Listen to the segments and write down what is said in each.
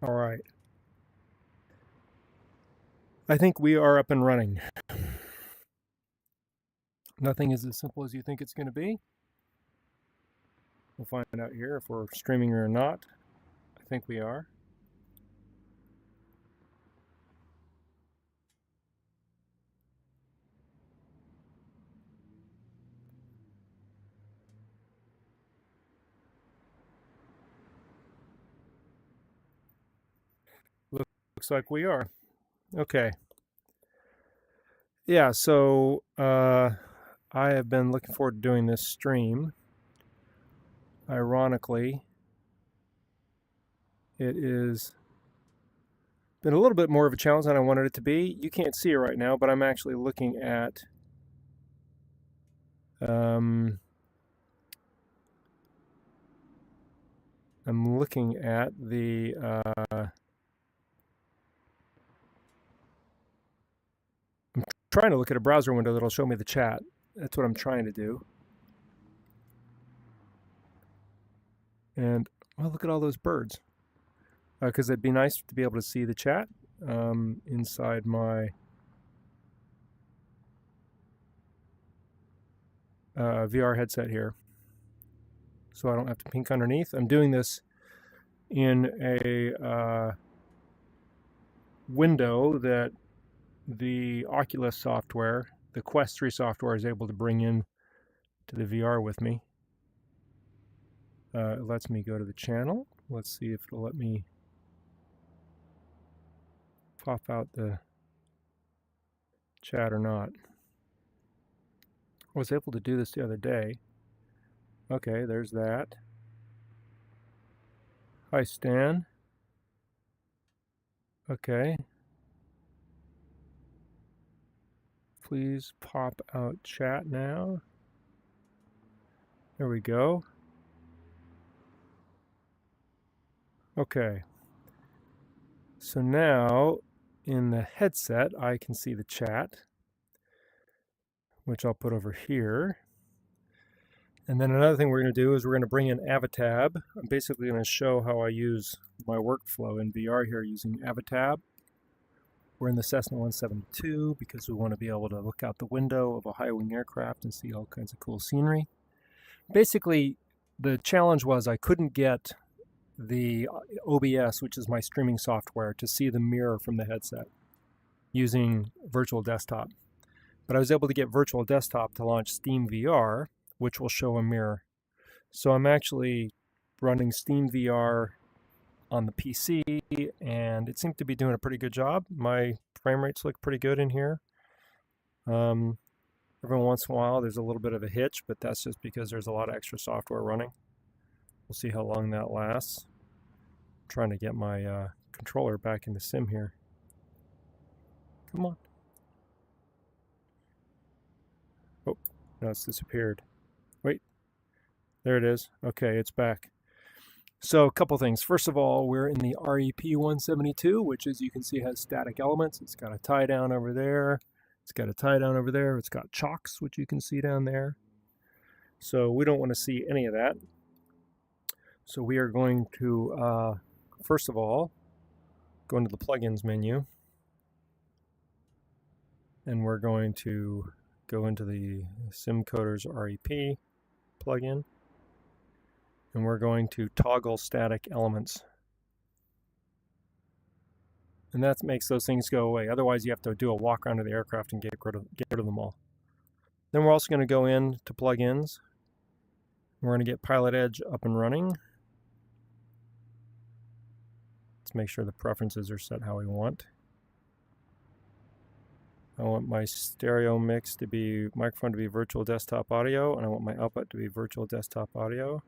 All right. I think we are up and running. Nothing is as simple as you think it's going to be. We'll find out here if we're streaming or not. I think we are. Looks like we are. Okay. Yeah, so I have been looking forward to doing this stream. Ironically, it is been a little bit more of a challenge than I wanted it to be. You can't see it right now, but I'm actually looking at the I'm trying to look at a browser window that'll show me the chat. That's what I'm trying to do. And well, look at all those birds. Because it'd be nice to be able to see the chat inside my VR headset here. So I don't have to pink underneath. I'm doing this in a window that the Oculus software, the Quest 3 software, is able to bring in to the VR with me. It lets me go to the channel. Let's see if it'll let me pop out the chat or not. I was able to do this the other day. Okay, there's that. Hi, Stan. Okay. Please pop out chat now. There we go. Okay. So now in the headset, I can see the chat, which I'll put over here. And then another thing we're going to do is we're going to bring in Avatab. I'm basically going to show how I use my workflow in VR here using Avatab. We're in the Cessna 172 because we want to be able to look out the window of a high-wing aircraft and see all kinds of cool scenery. Basically, the challenge was I couldn't get the OBS, which is my streaming software, to see the mirror from the headset using VirtualDesktop. But I was able to get VirtualDesktop to launch Steam VR, which will show a mirror. So I'm actually running Steam VR on the PC, and it seemed to be doing a pretty good job. My frame rates look pretty good in here. Every once in a while there's a little bit of a hitch, but that's just because there's a lot of extra software running. We'll see how long that lasts. I'm trying to get my controller back into sim here. Come on. Oh, no, it's disappeared. Wait, there it is. Okay, it's back. So a couple things. First of all, we're in the REP 172, which, as you can see, has static elements. It's got a tie down over there. It's got a tie down over there. It's got chocks, which you can see down there. So we don't want to see any of that. So we are going to, first of all, go into the plugins menu. And we're going to go into the SimCoders REP plugin. And we're going to toggle static elements. And that makes those things go away. Otherwise, you have to do a walk around to the aircraft and get rid of them all. Then we're also going to go in to plugins. We're going to get PilotEdge up and running. Let's make sure the preferences are set how we want. I want my stereo mix to be, microphone to be VirtualDesktop audio, and I want my output to be VirtualDesktop audio.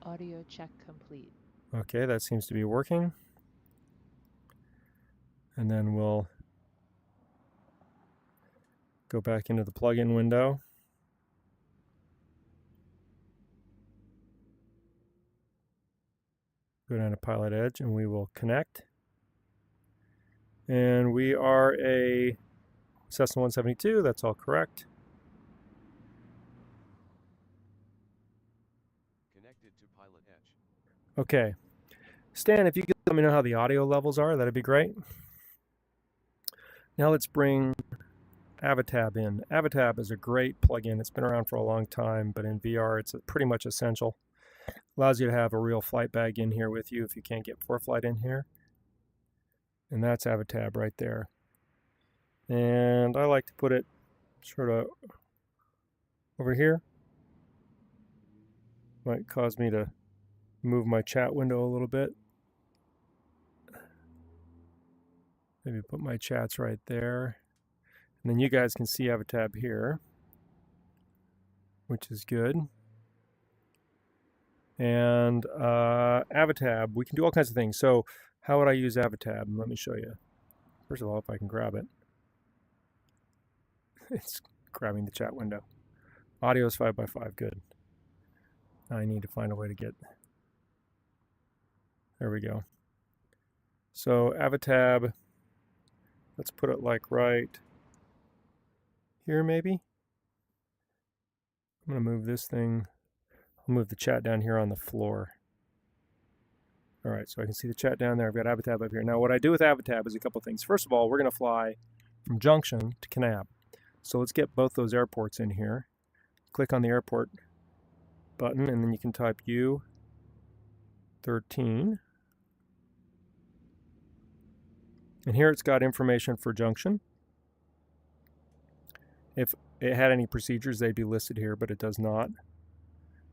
Audio check complete. Okay, that seems to be working. And then we'll go back into the plugin window. Go down to PilotEdge and we will connect. And we are a Cessna 172, that's all correct. Connected to PilotEdge. Okay, Stan, if you could let me know how the audio levels are, that'd be great. Now let's bring Avatab in. Avatab is a great plugin. It's been around for a long time, but in VR it's pretty much essential. Allows you to have a real flight bag in here with you if you can't get ForeFlight in here. And that's Avatab right there. And I like to put it sort of over here. Might cause me to move my chat window a little bit. Maybe put my chats right there. And then you guys can see Avatab here, which is good. And Avatab, we can do all kinds of things. So how would I use Avatab? Let me show you. First of all, if I can grab it. It's grabbing the chat window. Audio is 5x5, good. I need to find a way to get, there we go. So Avatab, let's put it like right here maybe. I'm gonna move this thing, I'll move the chat down here on the floor. All right, so I can see the chat down there. I've got Avatab up here. Now what I do with Avatab is a couple things. First of all, we're gonna fly from Junction to Kanab. So let's get both those airports in here. Click on the airport button, and then you can type U13. And here it's got information for Junction. If it had any procedures, they'd be listed here, but it does not,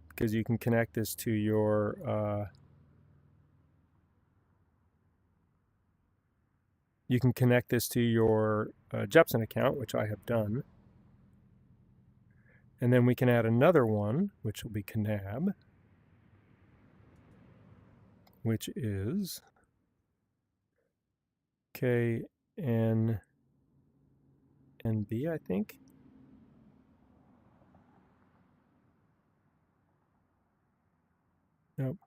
because you can connect this to your Jepsen account, which I have done. And then we can add another one, which will be Kanab, which is KNB, I think. Nope.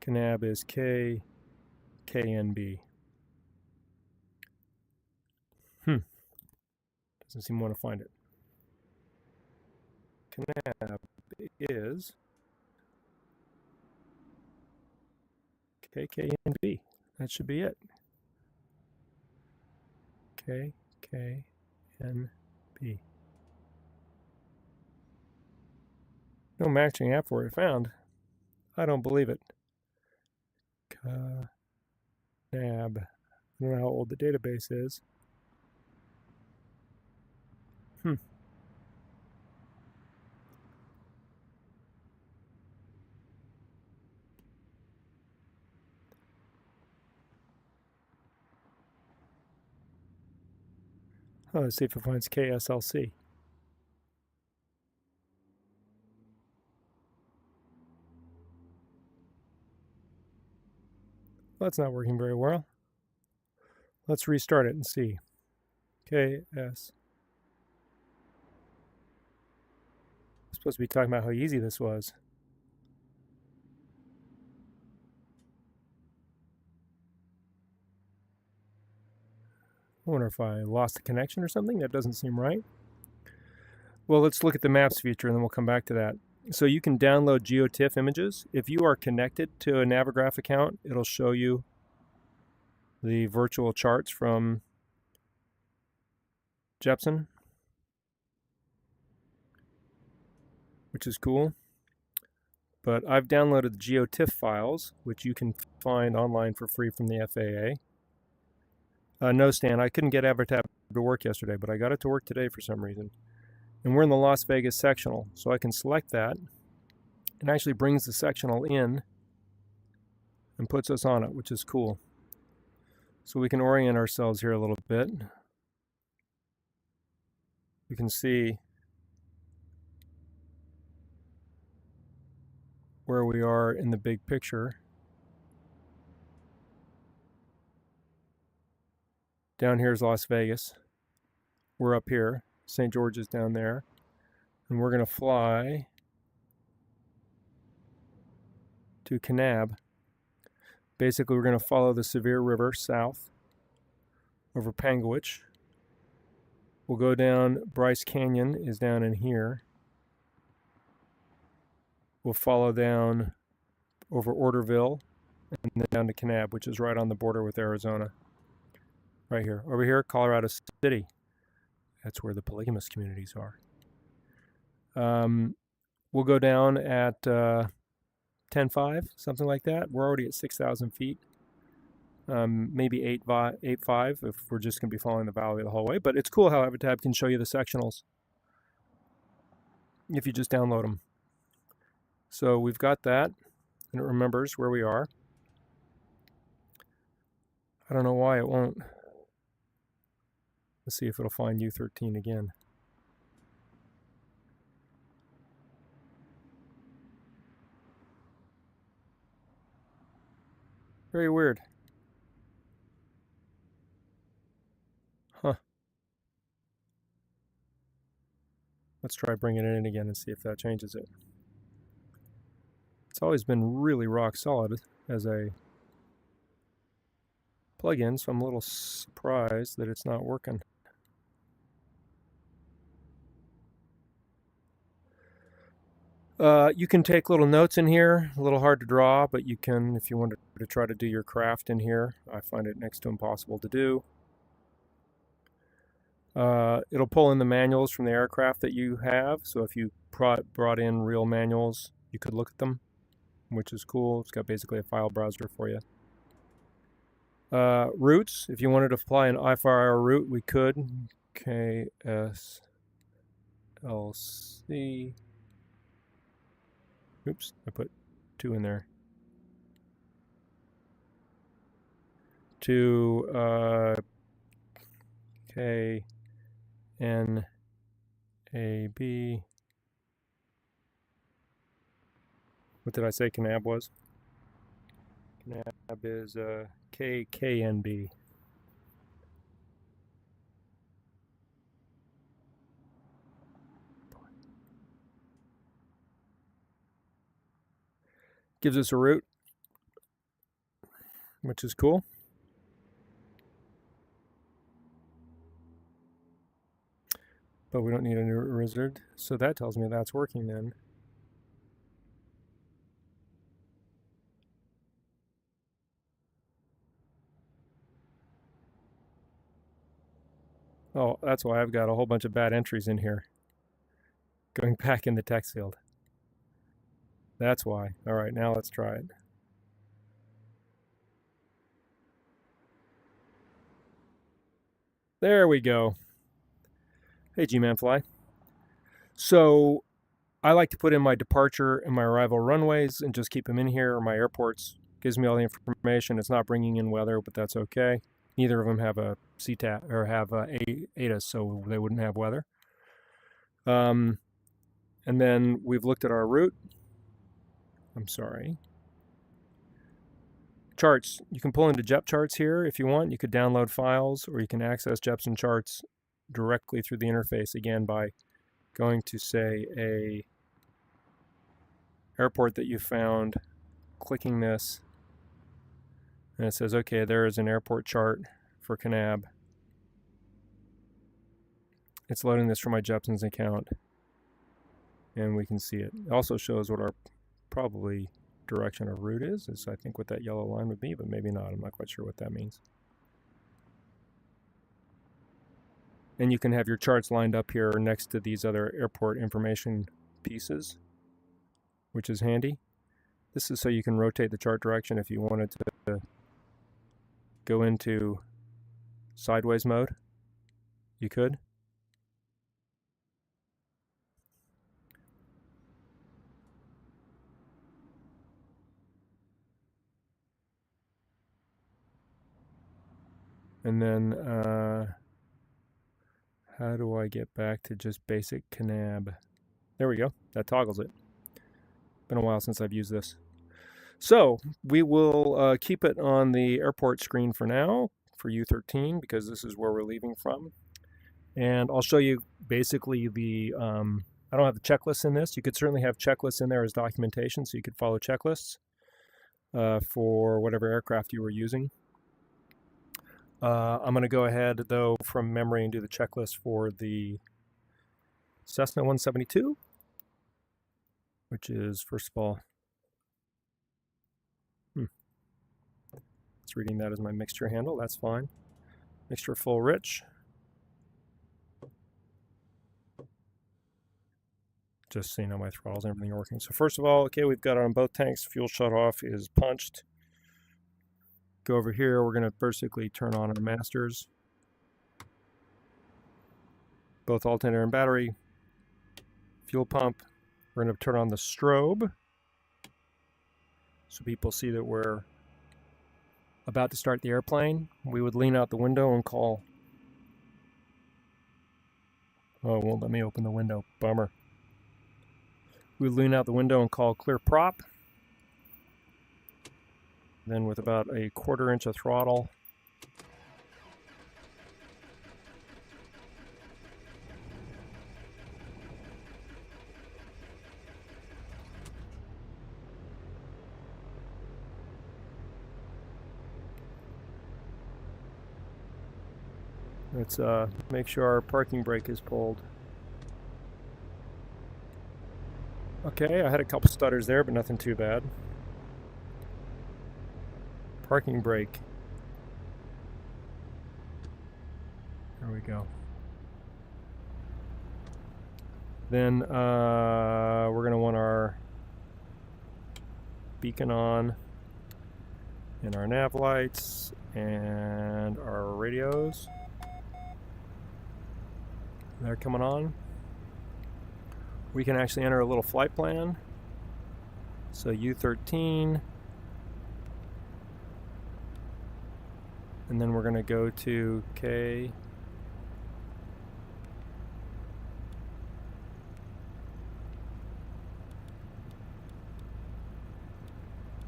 Kanab is KNB. Doesn't seem to want to find it. Kanab is KKNB. That should be it. KKNB. No matching app for it found. I don't believe it. Kanab. I don't know how old the database is. Oh, let's see if it finds KSLC. Well, that's not working very well. Let's restart it and see. KS. I'm supposed to be talking about how easy this was. I wonder if I lost the connection or something. That doesn't seem right. Well, let's look at the maps feature and then we'll come back to that. So you can download GeoTIFF images. If you are connected to a Navigraph account, it'll show you the virtual charts from Jepsen, which is cool. But I've downloaded the GeoTIFF files, which you can find online for free from the FAA. No, Stan, I couldn't get Avatab to work yesterday, but I got it to work today for some reason. And we're in the Las Vegas sectional, so I can select that. It actually brings the sectional in and puts us on it, which is cool. So we can orient ourselves here a little bit. We can see where we are in the big picture. Down here is Las Vegas. We're up here. St. George is down there. And we're going to fly to Kanab. Basically, we're going to follow the Sevier River south over Panguitch. We'll go down, Bryce Canyon is down in here. We'll follow down over Orderville, and then down to Kanab, which is right on the border with Arizona. Right here. Over here, Colorado City. That's where the polygamous communities are. We'll go down at 10.5, something like that. We're already at 6,000 feet. Maybe 8.5 if we're just going to be following the valley the whole way. But it's cool how Avatab can show you the sectionals if you just download them. So we've got that, and it remembers where we are. I don't know why it won't. Let's see if it'll find U13 again. Very weird. Huh. Let's try bringing it in again and see if that changes it. It's always been really rock solid as a plugin, so I'm a little surprised that it's not working. You can take little notes in here, a little hard to draw, but you can, if you wanted to try to do your craft in here. I find it next to impossible to do. It'll pull in the manuals from the aircraft that you have, so if you brought in real manuals, you could look at them, which is cool. It's got basically a file browser for you. Routes, if you wanted to apply an IFR route, we could. KSLC. Oops, I put 2 in there. To KNAB. What did I say Kanab was? Kanab is KKNB. Gives us a route, which is cool. But we don't need a new wizard, so that tells me that's working then. Oh, that's why I've got a whole bunch of bad entries in here. Going back in the text field. That's why. All right, now let's try it. There we go. Hey, G-Manfly. So I like to put in my departure and my arrival runways and just keep them in here, or my airports. Gives me all the information. It's not bringing in weather, but that's okay. Neither of them have a CTAT or have ATIS, so they wouldn't have weather. And then we've looked at our route. I'm sorry. Charts. You can pull into JEP charts here if you want. You could download files, or you can access JEPs and charts directly through the interface, again, by going to, say, a airport that you found, clicking this, and it says, okay, there is an airport chart for Kanab. It's loading this from my Jepson's account, and we can see it. It also shows what our probably direction of route is I think what that yellow line would be, but maybe not. I'm not quite sure what that means. And you can have your charts lined up here next to these other airport information pieces, which is handy. This is so you can rotate the chart direction if you wanted to go into sideways mode. You could. And then, how do I get back to just basic Kanab? There we go. That toggles it. Been a while since I've used this. So we will keep it on the airport screen for now for U13 because this is where we're leaving from. And I'll show you basically the, I don't have the checklists in this. You could certainly have checklists in there as documentation, so you could follow checklists for whatever aircraft you were using. I'm going to go ahead, though, from memory and do the checklist for the Cessna 172, which is, first of all, It's reading that as my mixture handle. That's fine. Mixture full rich. Just so you know, my throttles and everything are working. So first of all, okay, we've got it on both tanks. Fuel shutoff is punched. Go over here. We're going to basically turn on our masters. Both alternator and battery. Fuel pump. We're going to turn on the strobe so people see that we're about to start the airplane. We would lean out the window and call. Oh, it won't let me open the window. Bummer. We would lean out the window and call clear prop. Then with about a 1/4 inch of throttle, let's make sure our parking brake is pulled. Okay, I had a couple stutters there, but nothing too bad. Parking brake. There we go. Then we're going to want our beacon on, and our nav lights, and our radios. They're coming on. We can actually enter a little flight plan. So U13. And then we're going to go to K.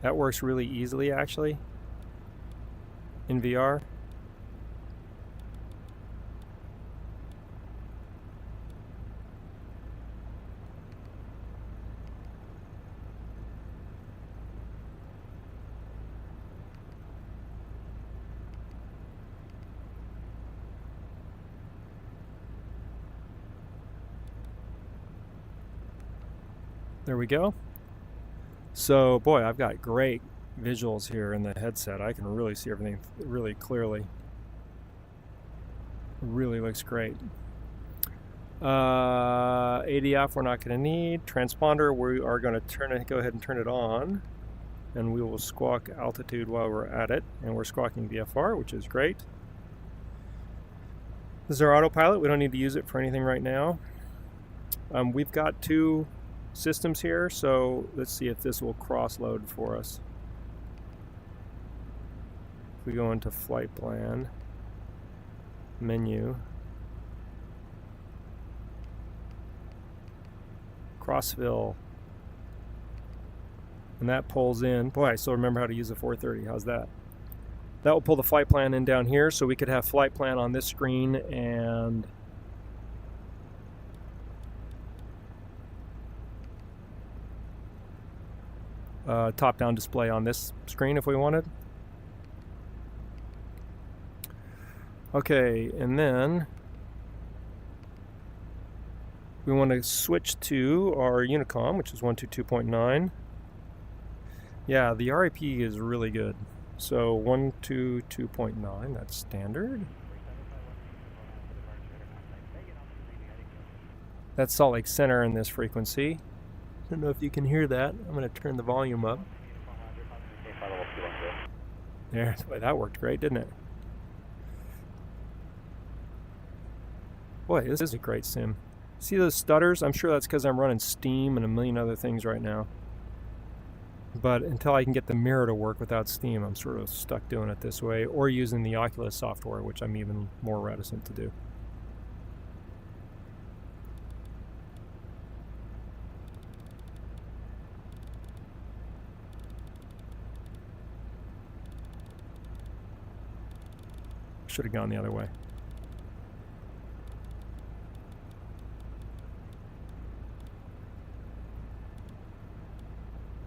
That works really easily, actually, in VR. There we go. So, boy, I've got great visuals here in the headset. I can really see everything really clearly. Really looks great. ADF we're not going to need. Transponder we are going to go ahead and turn it on, and we will squawk altitude while we're at it. And we're squawking VFR, which is great. This is our autopilot. We don't need to use it for anything right now. We've got 2 systems here, so let's see if this will cross-load for us. If we go into flight plan, menu, Crossville, and that pulls in. Boy, I still remember how to use the 430. How's that? That will pull the flight plan in down here, so we could have flight plan on this screen and top-down display on this screen if we wanted. Okay, and then we want to switch to our Unicom, which is 122.9. Yeah, the RIP is really good. So 122.9, that's standard. That's Salt Lake Center in this frequency. I don't know if you can hear that. I'm going to turn the volume up. There, boy, that worked great, didn't it? Boy, this is a great sim. See those stutters? I'm sure that's because I'm running Steam and a million other things right now. But until I can get the mirror to work without Steam, I'm sort of stuck doing it this way, or using the Oculus software, which I'm even more reticent to do. Should have gone the other way.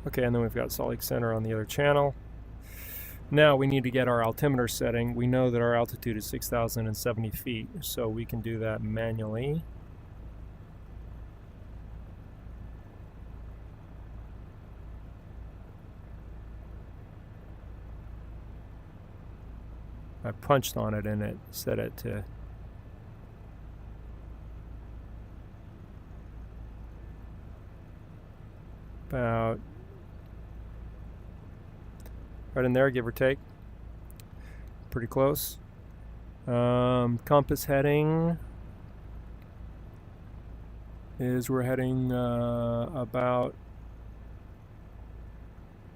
Okay, and then we've got Salt Lake Center on the other channel. Now we need to get our altimeter setting. We know that our altitude is 6,070 feet, so we can do that manually. I punched on it and it set it to about right in there, give or take. Pretty close. Compass heading is we're heading about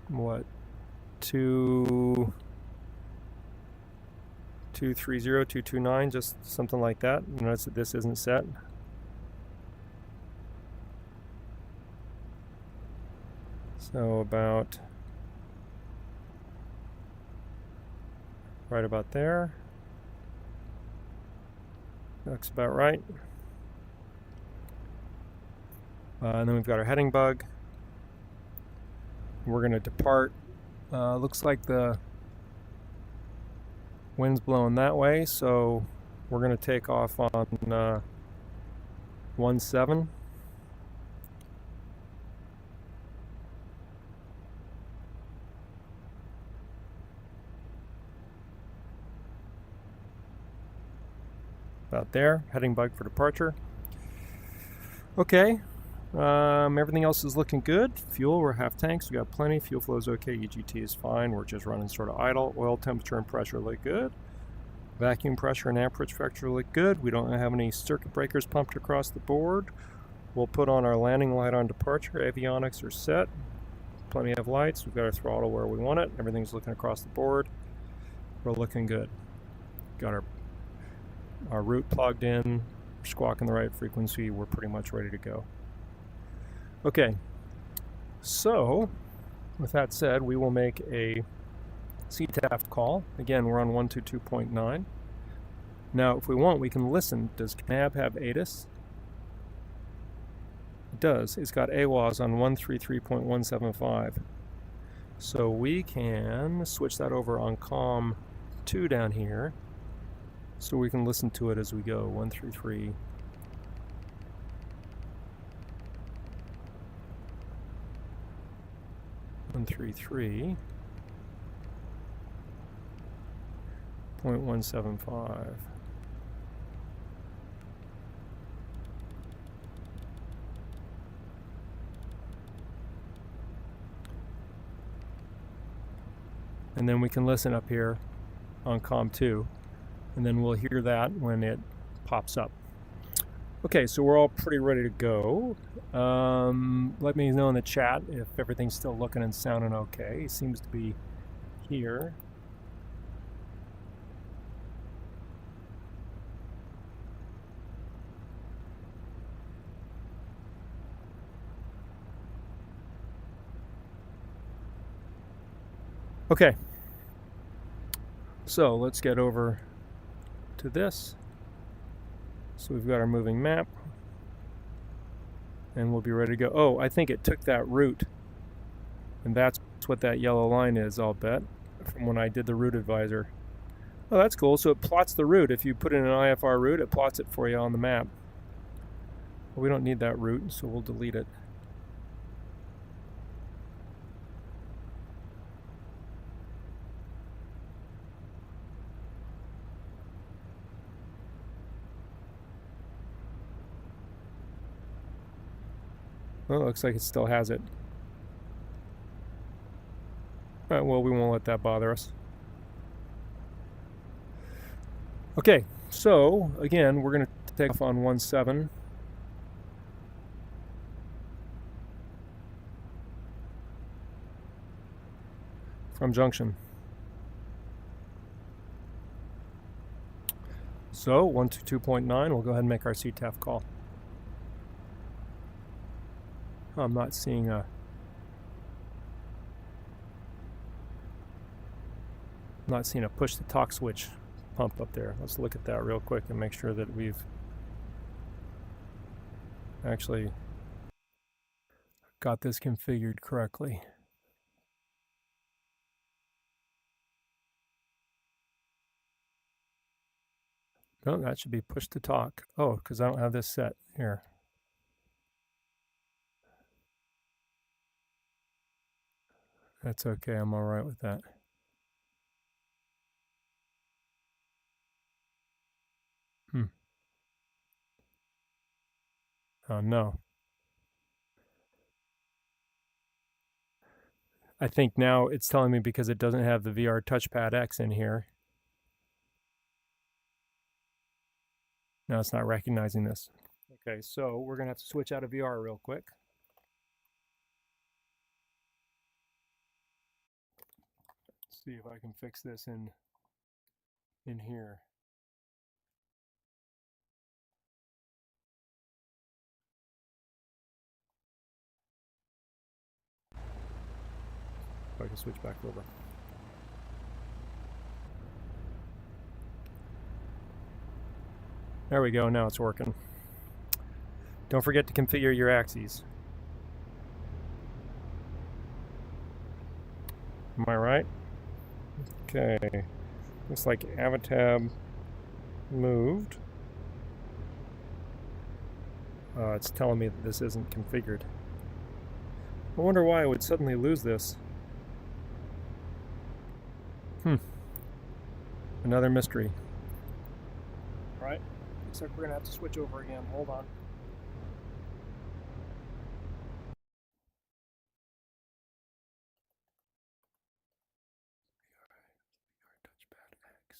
what 230, 229, just something like that. Notice that this isn't set. So about right about there. Looks about right. And then we've got our heading bug. We're going to depart. Looks like the wind's blowing that way, so we're going to take off on 17. About there, heading bug for departure. Okay, everything else is looking good. Fuel, we're half tanks, we got plenty. Fuel flow is okay, EGT is fine. We're just running sort of idle. Oil temperature and pressure look good. Vacuum pressure and amperage factor look good. We don't have any circuit breakers pumped across the board. We'll put on our landing light on departure. Avionics are set. Plenty of lights. We've got our throttle where we want it. Everything's looking across the board. We're looking good. Got our route plugged in, squawking the right frequency. We're pretty much ready to go. Okay, so with that said, we will make a CTAF call. Again, we're on 122.9. Now, if we want, we can listen. Does Kanab have ATIS? It does. It's got AWAS on 133.175. So we can switch that over on COM 2 down here, so we can listen to it as we go. 133. .175. And then we can listen up here on COM 2, and then we'll hear that when it pops up. Okay, so we're all pretty ready to go. Let me know in the chat if everything's still looking and sounding okay. It seems to be here. Okay, so let's get over to this. So we've got our moving map, and we'll be ready to go. Oh, I think it took that route, and that's what that yellow line is, I'll bet, from when I did the route advisor. Oh, that's cool. So it plots the route. If you put in an IFR route, it plots it for you on the map. Well, we don't need that route, so we'll delete it. Well, it looks like it still has it. All right, well, we won't let that bother us. Okay, so again, we're going to take off on 17. From Junction. So 122.9, we'll go ahead and make our CTAF call. I'm not seeing a push to talk switch pump up there. Let's look at that real quick and make sure that we've actually got this configured correctly. No, that should be push to talk. Oh, because I don't have this set here. That's okay, I'm all right with that. Oh no. I think now it's telling me because it doesn't have the VR Touchpad X in here. Now it's not recognizing this. Okay, so we're going to have to switch out of VR real quick. See if I can fix this in here. If I can switch back over. There we go, now it's working. Don't forget to configure your axes. Am I right? Okay. Looks like Avatab moved. It's telling me that this isn't configured. I wonder why I would suddenly lose this. Another mystery. All right. Looks like we're gonna have to switch over again. Hold on. Touchpad X.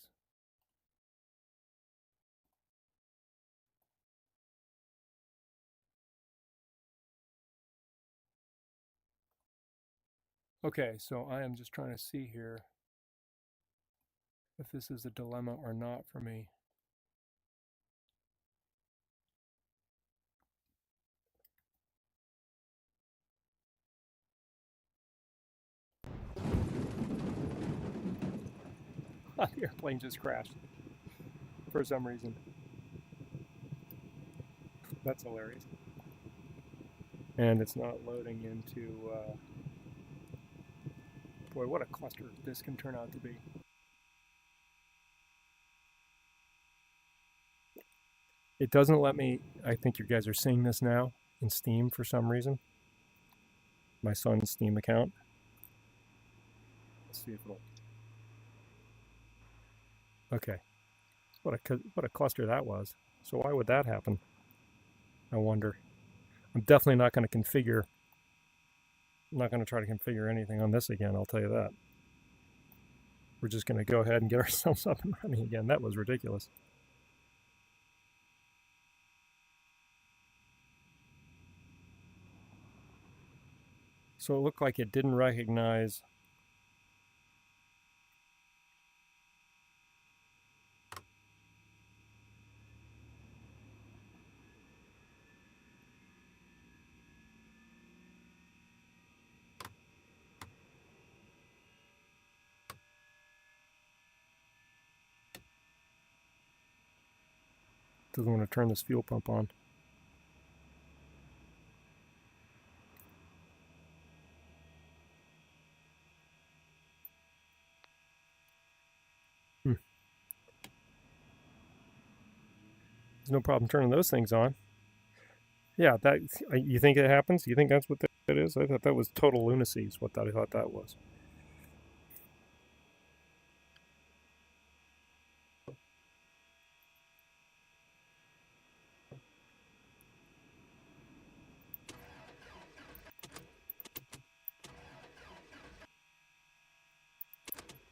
Okay, so I am just trying to see here if this is a dilemma or not for me. The airplane just crashed for some reason. That's hilarious. And it's not loading into... boy, what a cluster this can turn out to be. It doesn't let me... I think you guys are seeing this now in Steam for some reason. My son's Steam account. Let's see if it'll... Okay. What a cluster that was. So why would that happen? I wonder. I'm definitely not going to configure... I'm not going to try to configure anything on this again, I'll tell you that. We're just going to go ahead and get ourselves up and running again. That was ridiculous. So it looked like it didn't recognize... Doesn't want to turn this fuel pump on. There's no problem turning those things on. Yeah, that you think it happens? You think that's what that is? I thought that was total lunacy is what I thought that was.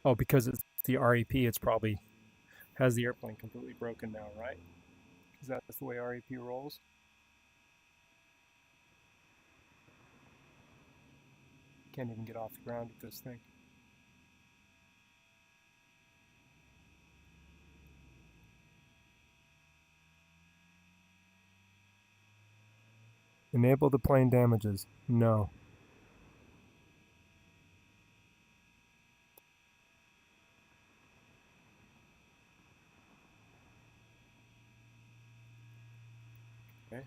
Oh, because it's the REP, it's probably has the airplane completely broken now, right? Because that's the way REP rolls. Can't even get off the ground with this thing. Enable the plane damages. No. Okay.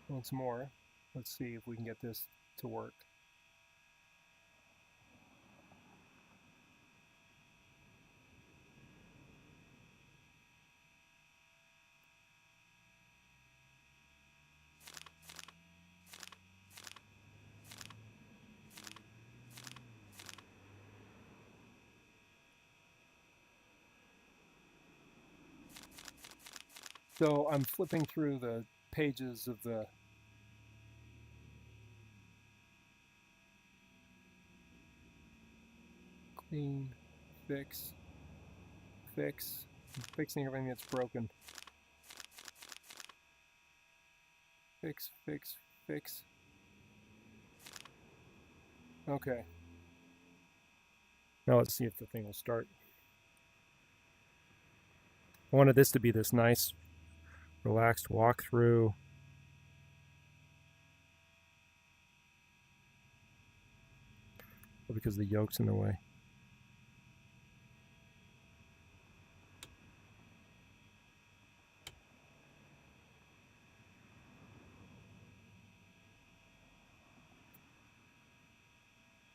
Once more, let's see if we can get this to work. So I'm flipping through the pages of the clean, fix, fixing everything that's broken. Fix. Okay. Now let's see if the thing will start. I wanted this to be this nice, relaxed walkthrough. Because the yoke's in the way.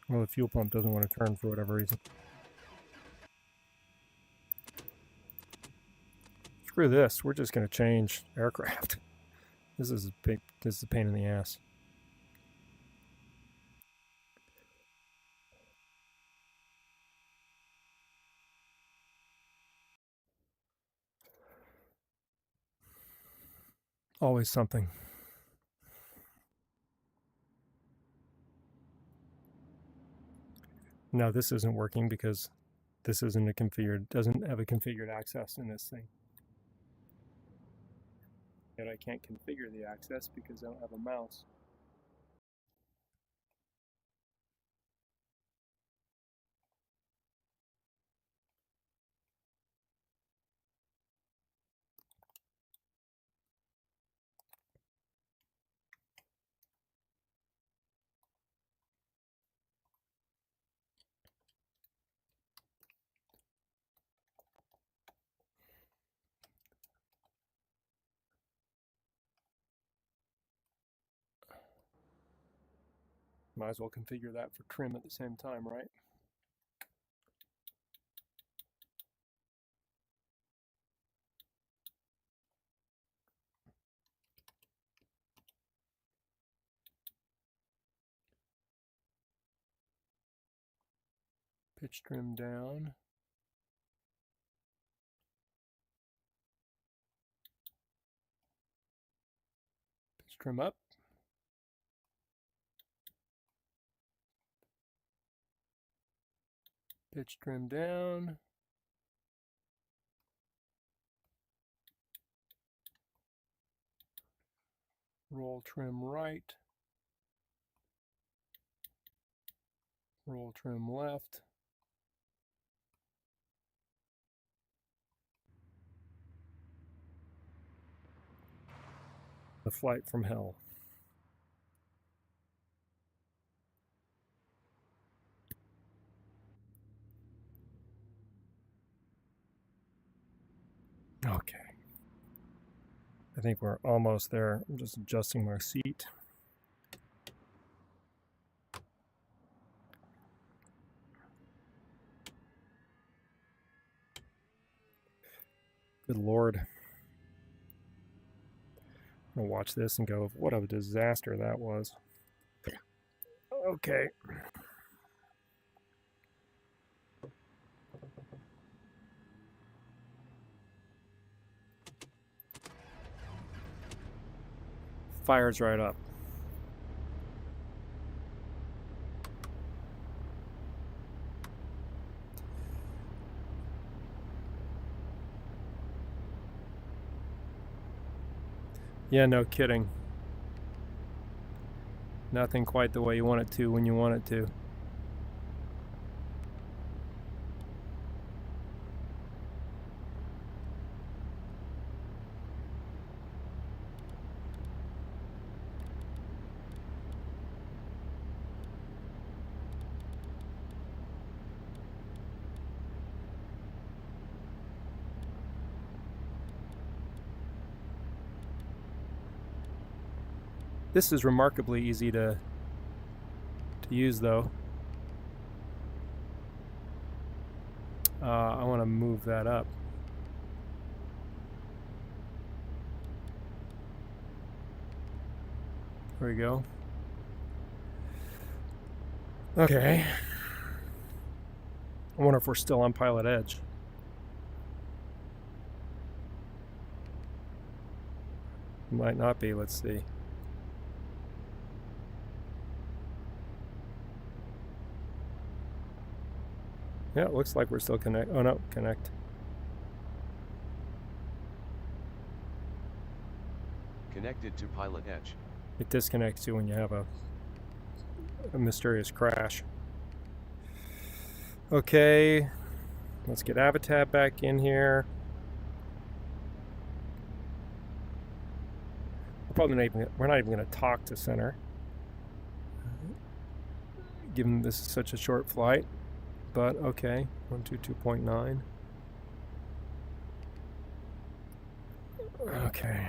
Well, the fuel pump doesn't want to turn for whatever reason. Screw this. We're just going to change aircraft. This is a pain in the ass. Always something. Now this isn't working because this isn't a configured, doesn't have a configured access in this thing. Yet I can't configure the access because I don't have a mouse. Might as well configure that for trim at the same time, right? Pitch trim down. Pitch trim up. Pitch trim down. Roll trim right. Roll trim left. The flight from hell. Okay. I think we're almost there. I'm just adjusting my seat. Good Lord. I'm gonna watch this and go, what a disaster that was. Okay. Fires right up. Yeah, no kidding. Nothing quite the way you want it to when you want it to. This is remarkably easy to use, though. I want to move that up. There we go. Okay. I wonder if we're still on PilotEdge. Might not be. Let's see. Yeah, it looks like we're still connect. Oh no, connect. Connected to PilotEdge. It disconnects you when you have a mysterious crash. Okay, let's get Avatab back in here. We're not even going to talk to center, given this is such a short flight. But okay, 122.9. Okay.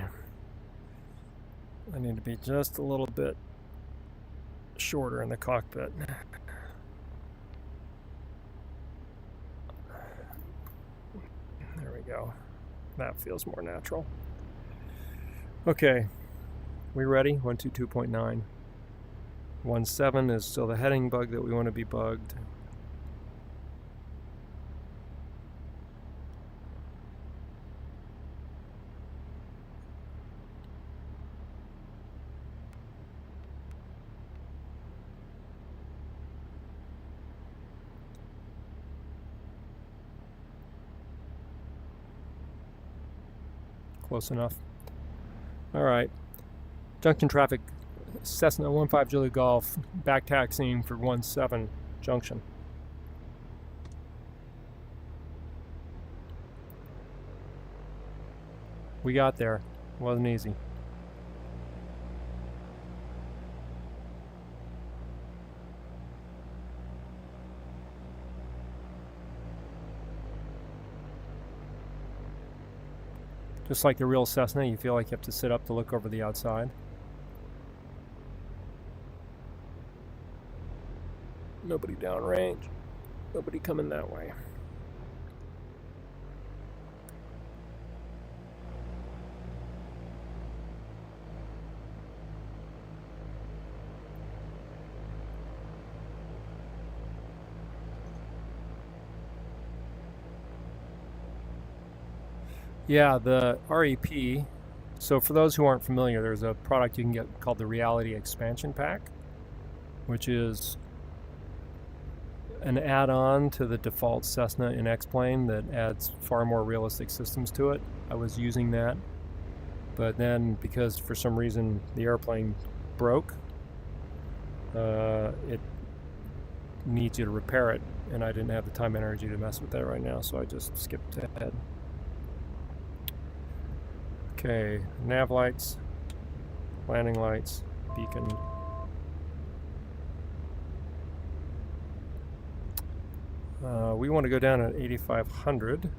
I need to be just a little bit shorter in the cockpit. There we go. That feels more natural. Okay, we ready? 122.9. 17 is still the heading bug that we want to be bugged. Close enough. All right. Junction traffic, Cessna 15 Juliet Golf, back taxiing for 17 Junction. We got there. Wasn't easy. Just like the real Cessna, you feel like you have to sit up to look over the outside. Nobody downrange. Nobody coming that way. Yeah, the REP, so for those who aren't familiar, there's a product you can get called the Reality Expansion Pack, which is an add-on to the default Cessna in X-Plane that adds far more realistic systems to it. I was using that, but then because for some reason the airplane broke, it needs you to repair it, and I didn't have the time and energy to mess with that right now, so I just skipped ahead. Okay, nav lights, landing lights, beacon. We want to go down at 8,500.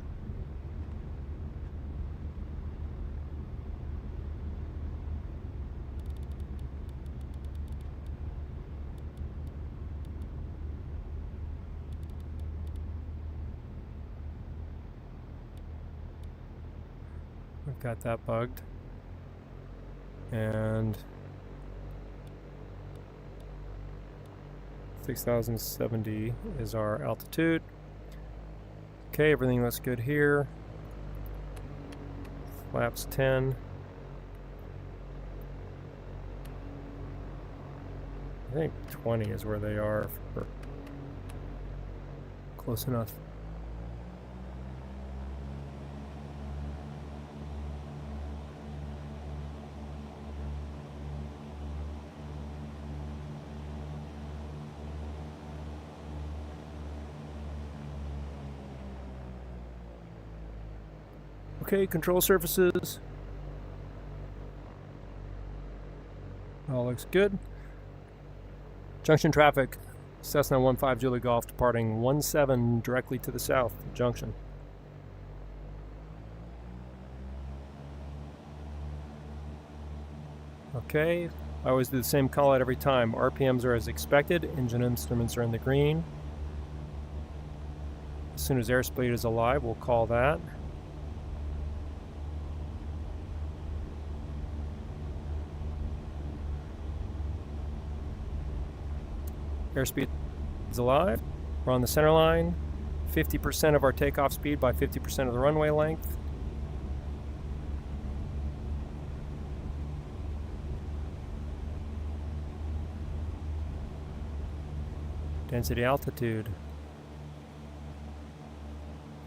We've got that bugged. And 6,070 is our altitude. Okay, everything looks good here. Flaps 10. I think 20 is where they are. Close enough. Okay, control surfaces. All looks good. Junction traffic, Cessna 15 Juliet Golf departing 17 directly to the south, Junction. Okay, I always do the same call out every time. RPMs are as expected, engine instruments are in the green. As soon as airspeed is alive, we'll call that. Airspeed is alive. We're on the center line. 50% of our takeoff speed by 50% of the runway length. density altitude,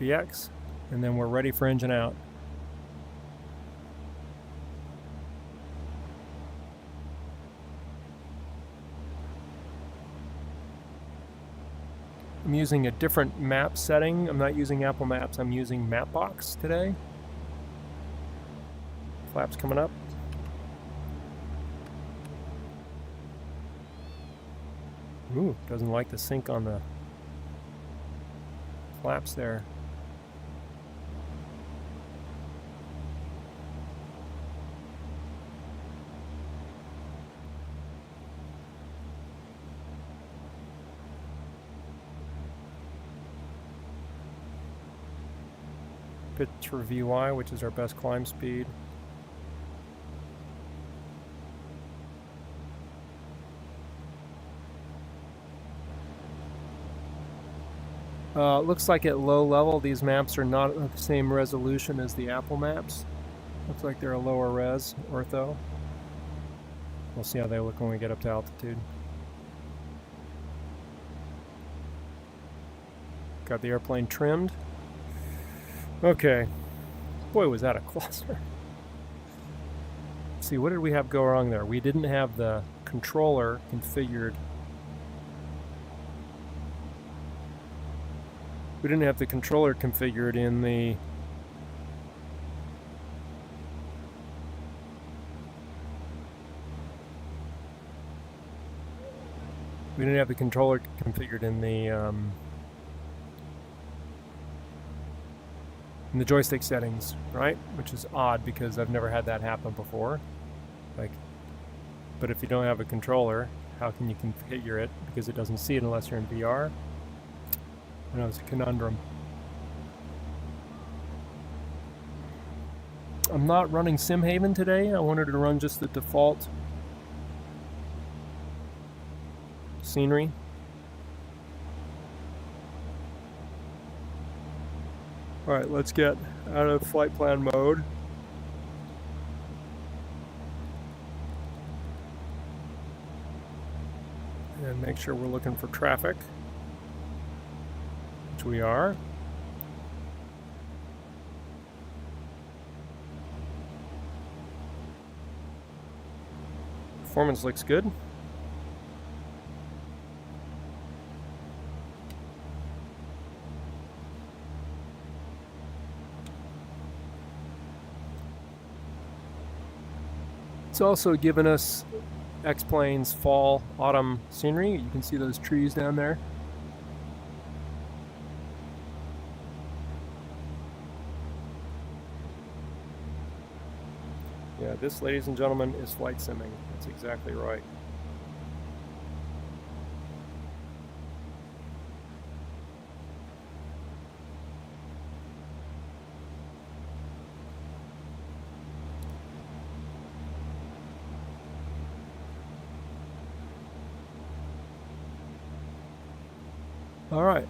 VX, and then we're ready for engine out. I'm using a different map setting. I'm not using Apple Maps, I'm using Mapbox today. Flaps coming up. Ooh, doesn't like the sync on the flaps there. Picture VY, which is our best climb speed. Looks like at low level these maps are not of the same resolution as the Apple maps. Looks like they're a lower res ortho. We'll see how they look when we get up to altitude. Got the airplane trimmed. Okay. Boy, was that a cluster. Let's see, what did we have go wrong there? We didn't have the controller configured. We didn't have the controller configured in the in the joystick settings, right? Which is odd because I've never had that happen before. But if you don't have a controller, how can you configure it? Because it doesn't see it unless you're in VR. I know it's a conundrum. I'm not running SimHaven today. I wanted to run just the default scenery. Alright, let's get out of flight plan mode. And make sure we're looking for traffic, which we are. Performance looks good. It's also given us X-Plane's fall, autumn scenery. You can see those trees down there. Yeah, this, ladies and gentlemen, is flight simming. That's exactly right. All right.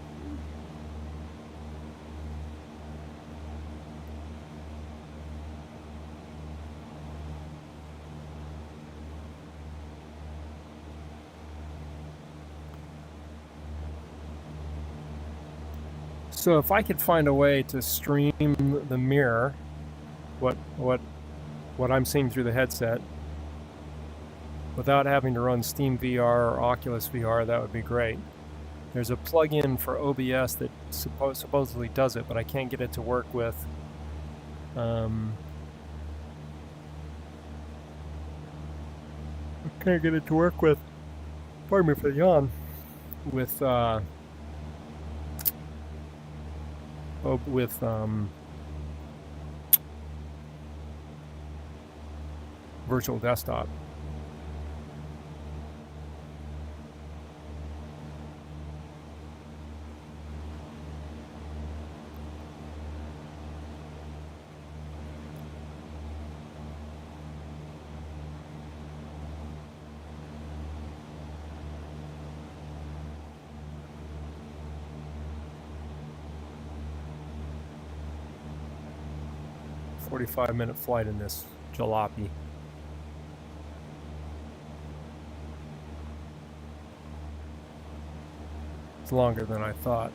So if I could find a way to stream the mirror, what I'm seeing through the headset, without having to run Steam VR or Oculus VR, that would be great. There's a plugin for OBS that supposedly does it, but I can't get it to work with pardon me for the yawn, with VirtualDesktop. .5-minute flight in this jalopy. It's longer than I thought.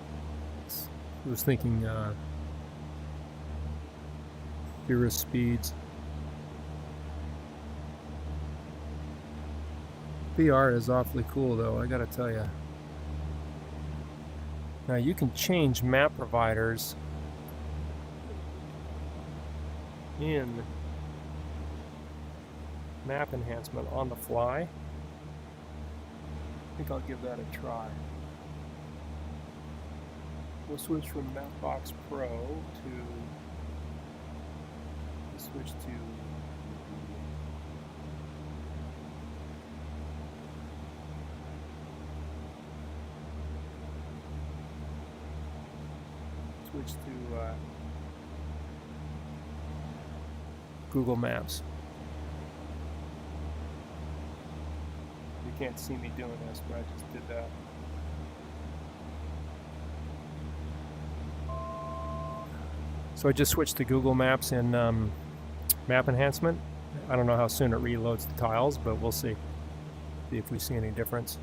I was thinking Virus speeds. VR is awfully cool though, I gotta tell you. Now you can change map providers in map enhancement on the fly. I think I'll give that a try. We'll switch from Mapbox Pro to switch to Google Maps. You can't see me doing this, but I just did that. So I just switched to Google Maps in map enhancement. I don't know how soon it reloads the tiles, but we'll see. See if we see any difference.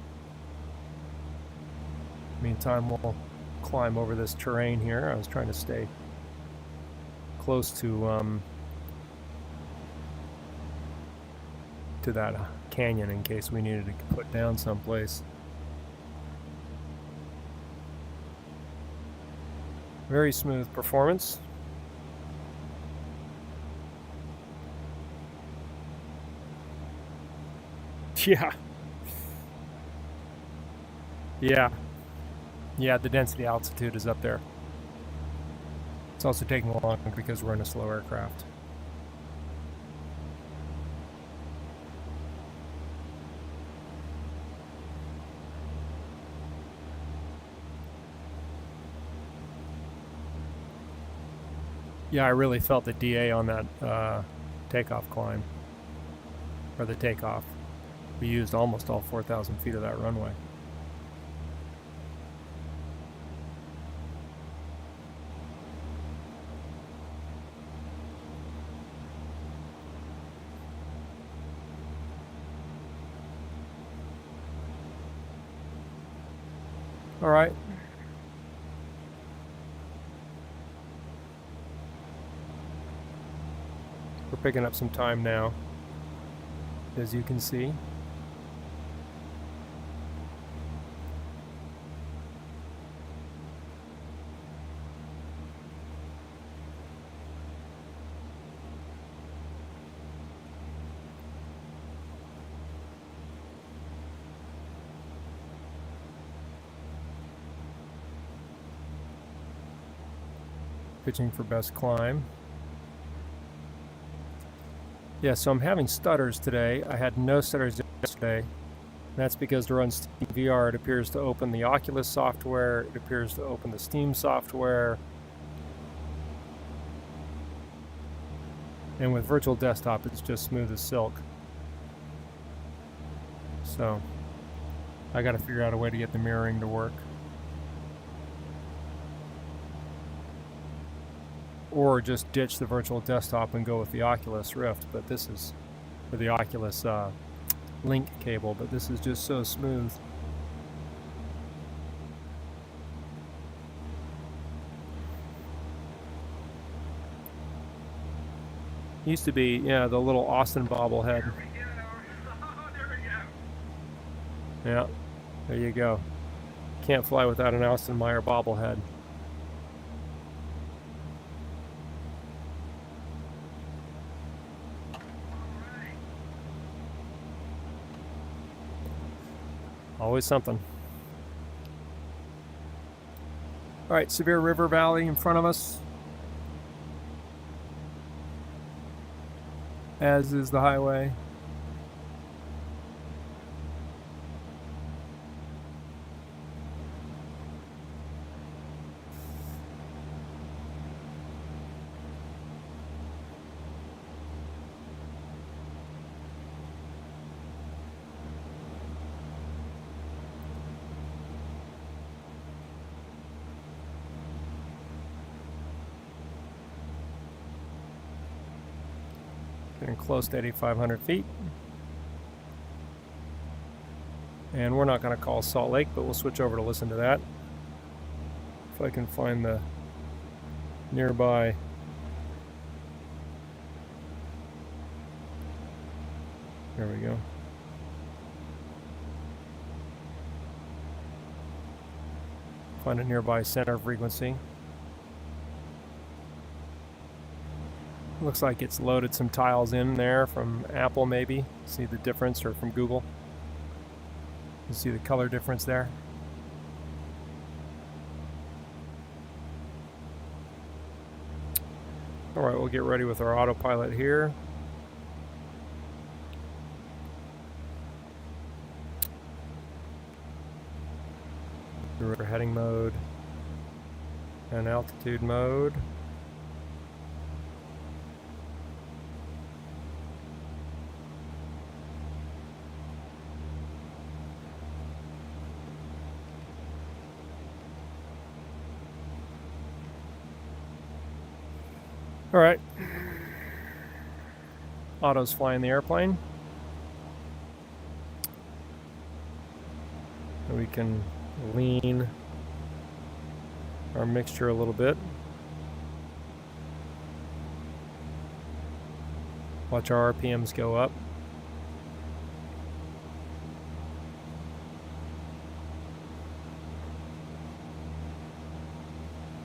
Meantime, we'll climb over this terrain here. I was trying to stay close to that canyon in case we needed to put down someplace. Very smooth performance. Yeah, the density altitude is up there. It's also taking long because we're in a slow aircraft. Yeah, I really felt the DA on that takeoff climb, or the takeoff. We used almost all 4,000 feet of that runway. All right. We're picking up some time now, as you can see. Pitching for best climb. Yeah, so I'm having stutters today. I had no stutters yesterday. That's because to run Steam VR, it appears to open the Oculus software, it appears to open the Steam software. And with VirtualDesktop, it's just smooth as silk. So, I gotta figure out a way to get the mirroring to work. Or just ditch the VirtualDesktop and go with the Oculus Rift, but this is, or the Oculus Link cable, but this is just so smooth. Used to be, yeah, the little Austin bobblehead. Yeah, there you go. Can't fly without an Austin Meyer bobblehead. Always something. All right, severe river valley in front of us, as is the highway. Getting close to 8,500 feet. And we're not going to call Salt Lake, but we'll switch over to listen to that. If I can find the nearby. There we go. Find a nearby center frequency. Looks like it's loaded some tiles in there from Apple, maybe. See the difference, or from Google. You see the color difference there. All right, we'll get ready with our autopilot here. Our heading mode and altitude mode. All right. Auto's flying the airplane. And we can lean our mixture a little bit. Watch our RPMs go up.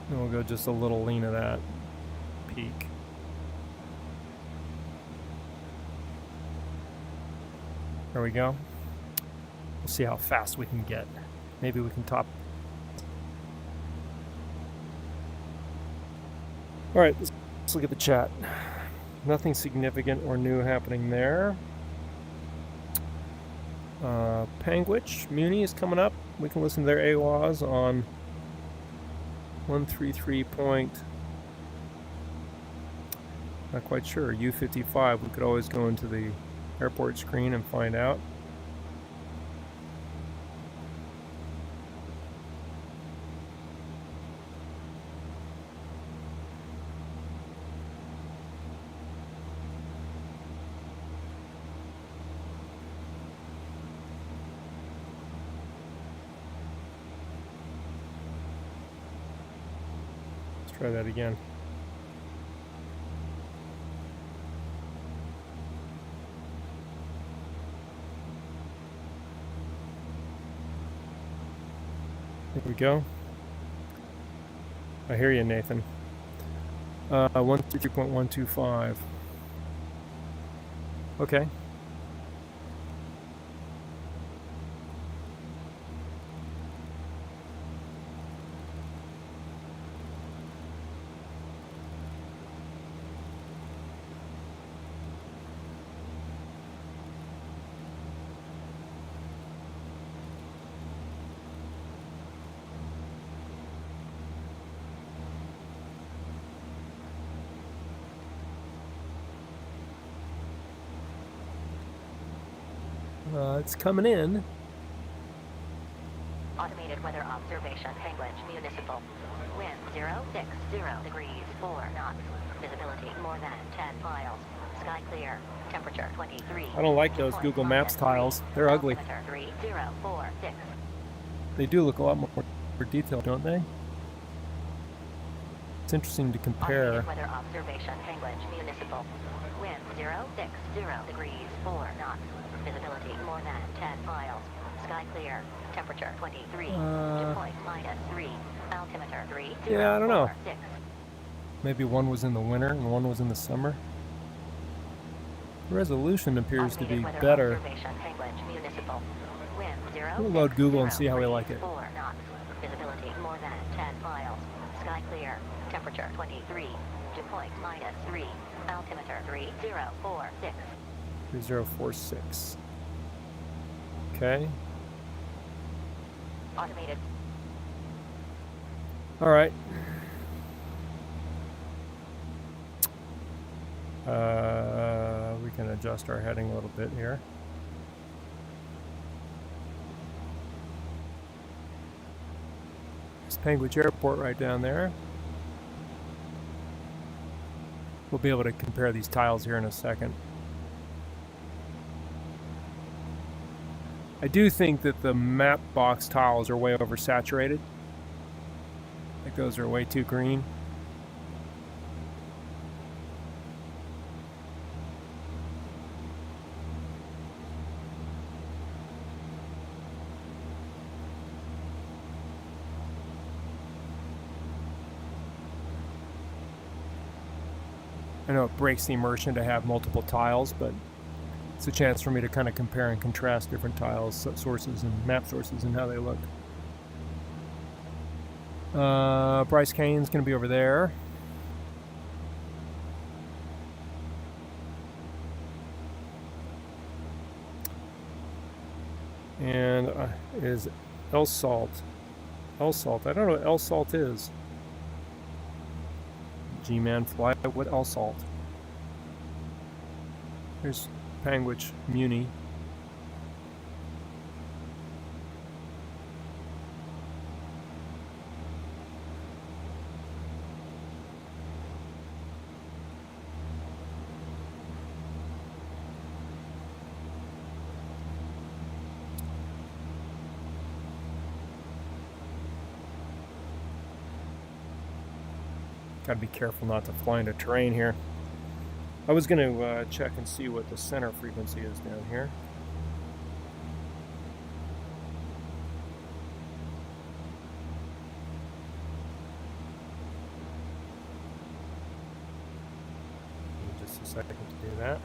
And we'll go just a little lean of that peak. There we go. We'll see how fast we can get. Maybe we can top. All right, let's look at the chat. Nothing significant or new happening there. Panguitch Muni is coming up. We can listen to their AWAs on 133 point. Not quite sure. U55. We could always go into the airport screen and find out. Let's try that again. Here we go. I hear you, Nathan. 133.125. Okay. It's coming in. Automated weather observation, Penguin Municipal. Wind 060 degrees 4 knots. Visibility more than 10 miles. Sky clear. Temperature 23. I don't like those Google Maps tiles. They're ugly. 3046. They do look a lot more detailed, don't they? It's interesting to compare. Automated weather observation, Penguin Municipal. Wind 060 degrees 4 knots. Visibility more than 10 miles. Sky clear. Temperature 23. Dew point -3. Altimeter 3046. Yeah, I don't know. Maybe one was in the winter and one was in the summer. The resolution appears to be better. We'll load Google and see how we like it. Visibility more than 10 miles. Sky clear. Temperature 23. Dew point -3. Altimeter 3046. 3046. Okay. Automated. All right. We can adjust our heading a little bit here. It's Panguitch Airport right down there. We'll be able to compare these tiles here in a second. I do think that the map box tiles are way oversaturated. Like like those are way too green. I know it breaks the immersion to have multiple tiles, but it's a chance for me to kind of compare and contrast different tiles, sources, and map sources and how they look. Bryce Kane's going to be over there. And is L-Salt. L-Salt. I don't know what L-Salt is. G-Man fly with L-Salt. Here's Panguitch Muni. Gotta be careful not to fly into terrain here. I was gonna check and see what the center frequency is down here. Just a second to do that.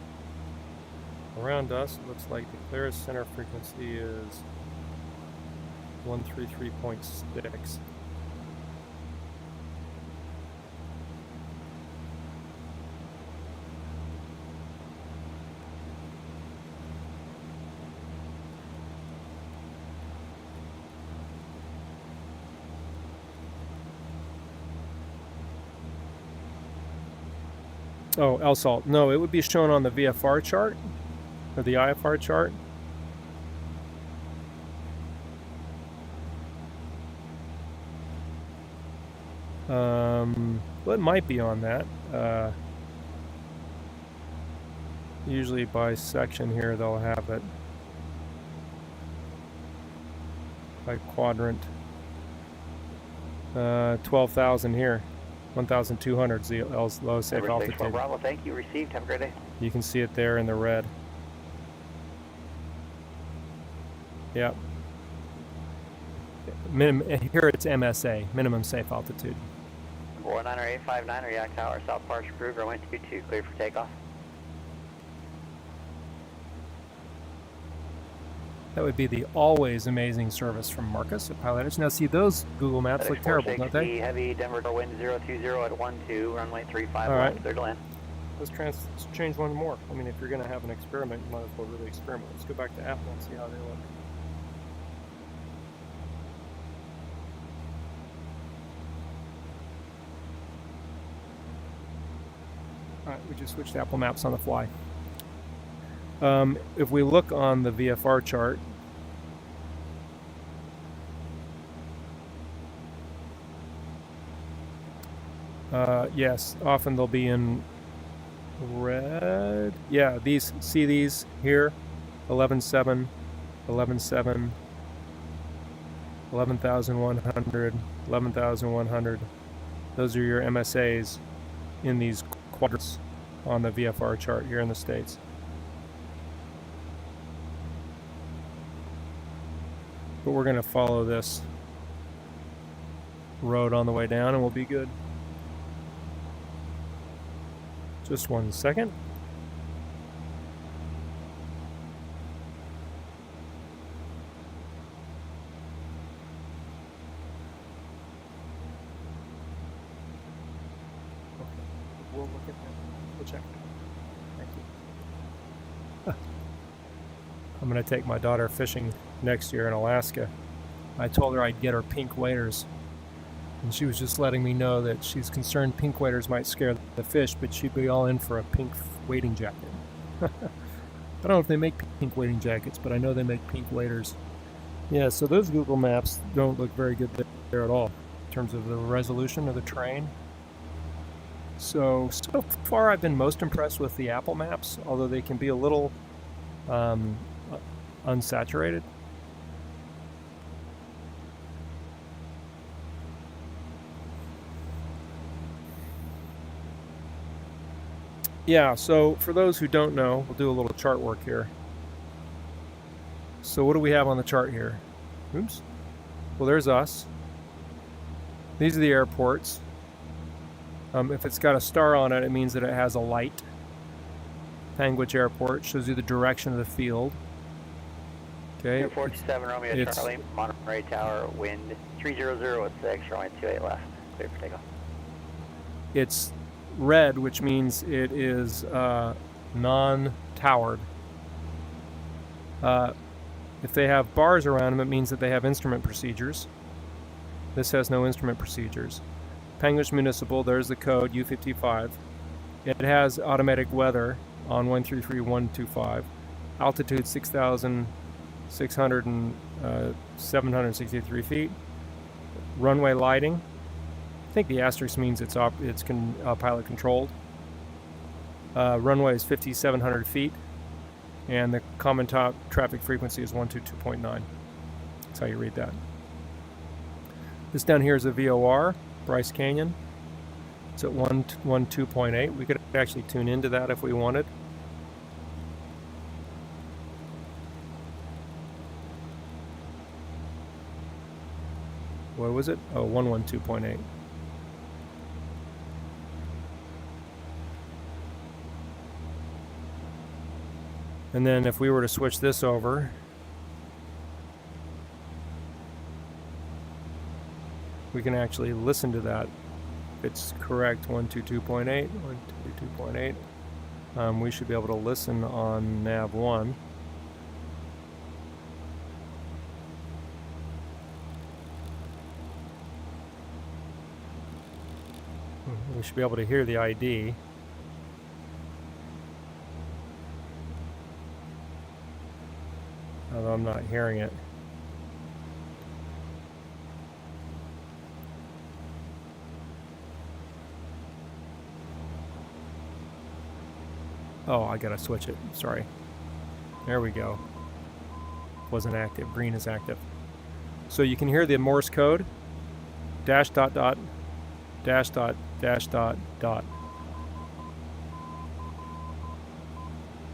Around us, it looks like the clearest center frequency is 133.6. Oh, L-Salt. No, it would be shown on the VFR chart, or the IFR chart. Well, it might be on that. Usually by section here, they'll have it. By quadrant. 12,000 here. 1,200 is the low safe altitude. Bravo, thank you. Received. Have a great day. You can see it there in the red. Yep. Here it's MSA, minimum safe altitude. 49859, React Tower, South Park, approved, runway 22, cleared for takeoff. That would be the always amazing service from Marcus at PilotEdge. Now see, those Google Maps look terrible, don't they? Heavy Denver wind 020 at 12, runway 35, all right. clear to land. Let's change one more. I mean, if you're going to have an experiment, you might as well really experiment. Let's go back to Apple and see how they look. All right, we just switched to Apple Maps on the fly. If we look on the VFR chart, yes, often they'll be in red. Yeah, these, see these here? 11.7, 11.7, 11,100, 11,100. Those are your MSAs in these quadrants on the VFR chart here in the States. But we're going to follow this road on the way down and we'll be good. Just 1 second. Okay. We'll look at that. We'll check. Thank you. I'm going to take my daughter fishing next year in Alaska. I told her I'd get her pink waders, and she was just letting me know that she's concerned pink waders might scare the fish, but she'd be all in for a pink wading jacket. I don't know if they make pink wading jackets, but I know they make pink waders. Yeah, so those Google Maps don't look very good there at all in terms of the resolution of the terrain. So far I've been most impressed with the Apple Maps, although they can be a little unsaturated. Yeah, so for those who don't know, we'll do a little chart work here. So what do we have on the chart here? Oops. Well, there's us. These are the airports. If it's got a star on it, it means that it has a light. Panguitch Airport shows you the direction of the field. Okay. 247 Romeo Charlie, Monterey Tower, wind 30016, runway 28 left, clear for takeoff. It's red, which means it is non-towered. If they have bars around them, it means that they have instrument procedures. This has no instrument procedures. Panguitch Municipal, there's the code, U55. It has automatic weather on 133125. Altitude 6,763 feet. Runway lighting. I think the asterisk means it's pilot controlled. Runway is 5,700 feet. And the common top traffic frequency is 122.9. That's how you read that. This down here is a VOR, Bryce Canyon. It's at 112.8. We could actually tune into that if we wanted. What was it? Oh, 112.8. And then if we were to switch this over, we can actually listen to that. If it's correct, 122.8, 122.8. We should be able to listen on nav 1. We should be able to hear the ID. Although I'm not hearing it. Oh, I gotta switch it. Sorry. There we go. Wasn't active. Green is active. So you can hear the Morse code. Dash dot dot. Dash dot dash dot dot.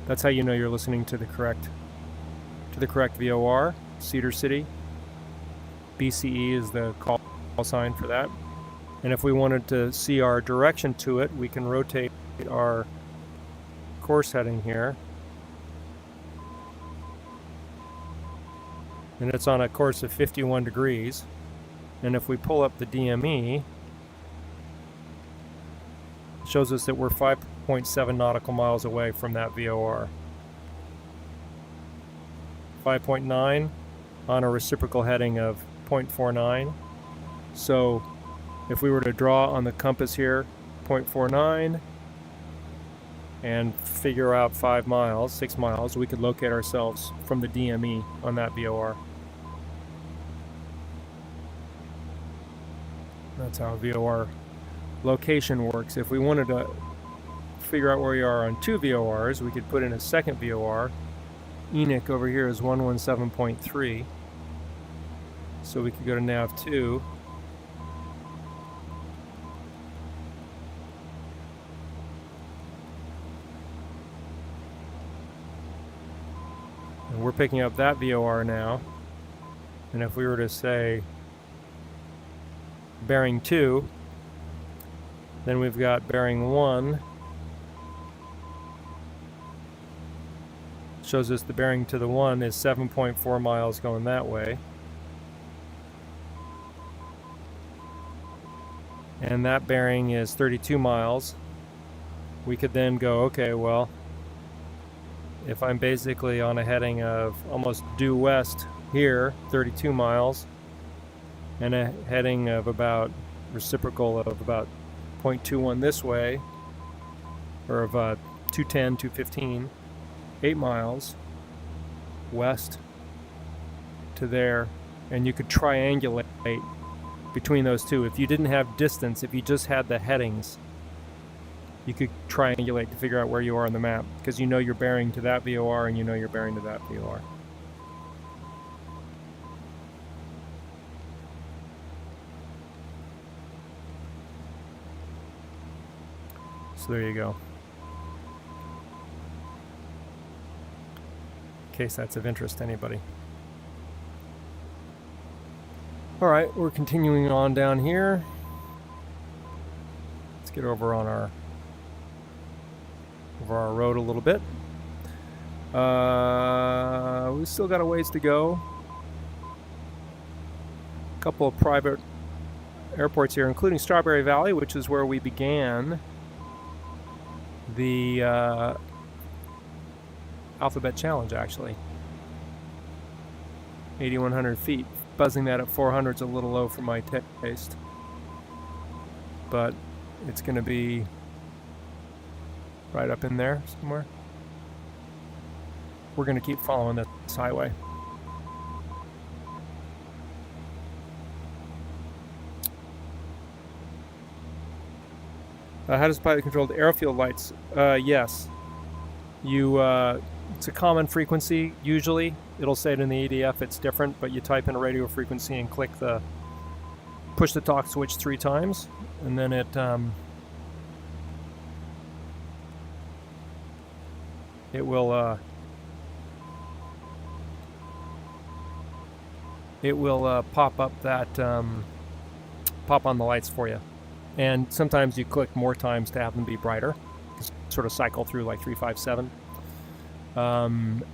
That's how you know you're listening to the correct VOR. Cedar City. BCE is the call sign for that. And if we wanted to see our direction to it, we can rotate our course heading here. And it's on a course of 51 degrees. And if we pull up the DME, it shows us that we're 5.7 nautical miles away from that VOR. 5.9 on a reciprocal heading of 0.49. So if we were to draw on the compass here 0.49 and figure out 6 miles, we could locate ourselves from the DME on that VOR. That's how VOR location works. If we wanted to figure out where we are on 2 VORs, we could put in a second VOR. Enoch over here is 117.3. So we could go to nav 2. And we're picking up that VOR now. And if we were to say bearing 2, then we've got bearing 1. Shows us the bearing to the 1 is 7.4 miles going that way. And that bearing is 32 miles. We could then go, okay, well, if I'm basically on a heading of almost due west here, 32 miles, and a heading of about reciprocal of about 0.21 this way, or of 210, 215, 8 miles west to there, and you could triangulate between those two. If you didn't have distance, if you just had the headings, you could triangulate to figure out where you are on the map, because you know you're bearing to that VOR and you know you're bearing to that VOR. So there you go. case that's of interest to anybody. All right, we're continuing on down here. Let's get over on our road a little bit. We've still got a ways to go. A couple of private airports here, including Strawberry Valley, which is where we began the Alphabet Challenge, actually. 8,100 feet. Buzzing that at 400 is a little low for my taste. But it's going to be right up in there somewhere. We're going to keep following this highway. How does pilot-controlled airfield lights? Yes. It's a common frequency, usually. It'll say it in the ADF, it's different, but you type in a radio frequency and push the talk switch 3 times, and then it will pop up that, pop on the lights for you. And sometimes you click more times to have them be brighter. Sort of cycle through like 3, 5, 7.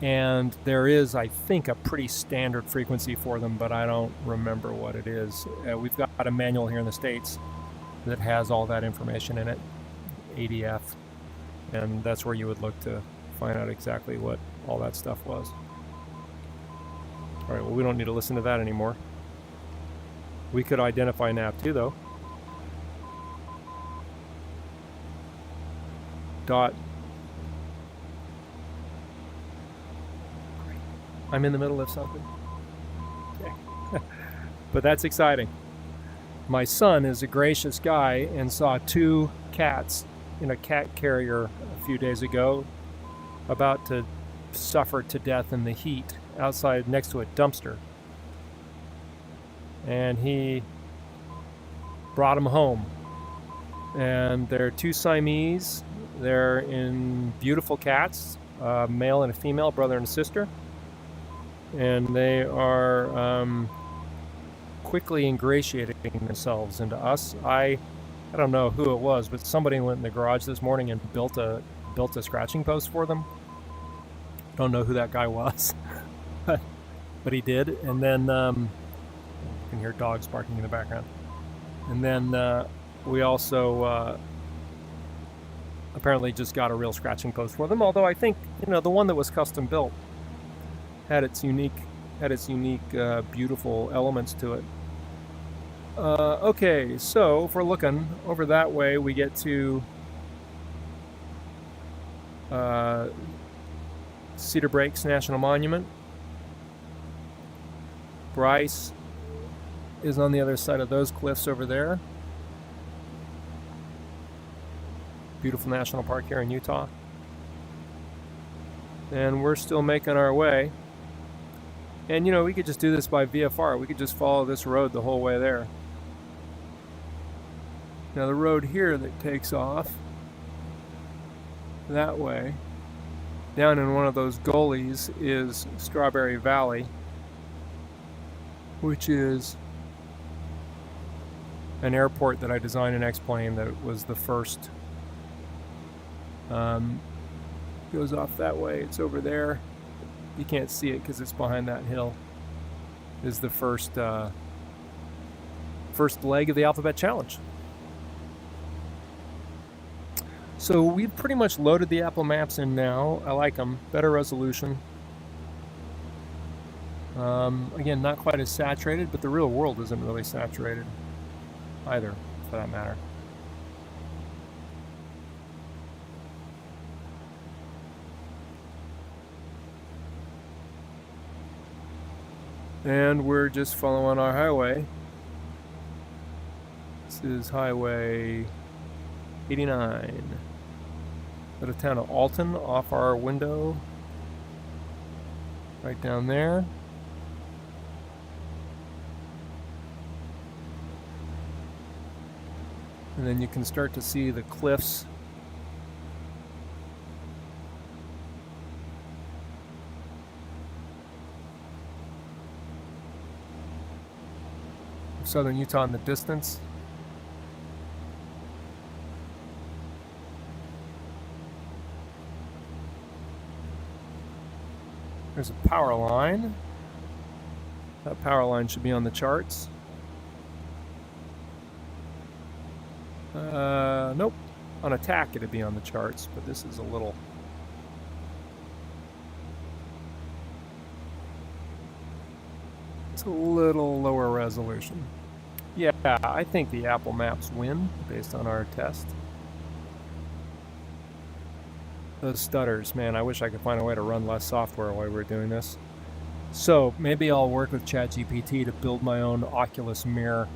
And there is, I think, a pretty standard frequency for them, but I don't remember what it is. We've got a manual here in the States that has all that information in it, ADF, and that's where you would look to find out exactly what all that stuff was. All right, well, we don't need to listen to that anymore. We could identify nav too, though. Dot. I'm in the middle of something. Okay. But that's exciting. My son is a gracious guy and saw 2 cats in a cat carrier a few days ago, about to suffer to death in the heat outside next to a dumpster. And he brought them home. And they're 2 Siamese. They're in beautiful cats, a male and a female, brother and sister. And they are quickly ingratiating themselves into us. I don't know who it was, but somebody went in the garage this morning and built a scratching post for them. Don't know who that guy was, but he did. And then you can hear dogs barking in the background. And then we also apparently just got a real scratching post for them. Although I think the one that was custom built had its unique, beautiful elements to it. Okay, so if we're looking over that way, we get to Cedar Breaks National Monument. Bryce is on the other side of those cliffs over there. Beautiful national park here in Utah. And we're still making our way. And we could just do this by VFR. We could just follow this road the whole way there. Now the road here that takes off that way, down in one of those gullies, is Strawberry Valley, which is an airport that I designed in X-Plane that was the first. Goes off that way. It's over there. You can't see it because it's behind that hill. Is the first leg of the Alphabet Challenge. So we've pretty much loaded the Apple Maps in now. I like them. Better resolution. Again, not quite as saturated, but the real world isn't really saturated either, for that matter. And we're just following our highway. This is Highway 89. Out of town of Alton, off our window. Right down there. And then you can start to see the cliffs. southern Utah in the distance. There's a power line. That power line should be on the charts. Nope. On attack it'd be on the charts, but this is a little... It's a little lower resolution. Yeah, I think the Apple maps win based on our test. Those stutters, man, I wish I could find a way to run less software while we're doing this. So maybe I'll work with ChatGPT to build my own Oculus mirror.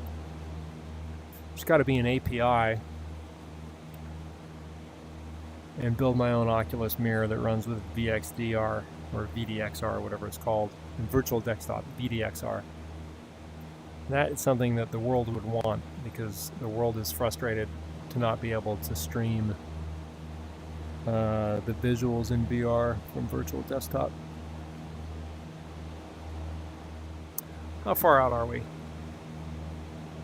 There's got to be an API and build my own Oculus mirror that runs with VXDR or VDXR, whatever it's called, and VirtualDesktop, VDXR. That is something that the world would want because the world is frustrated to not be able to stream the visuals in VR from VirtualDesktop. How far out are we?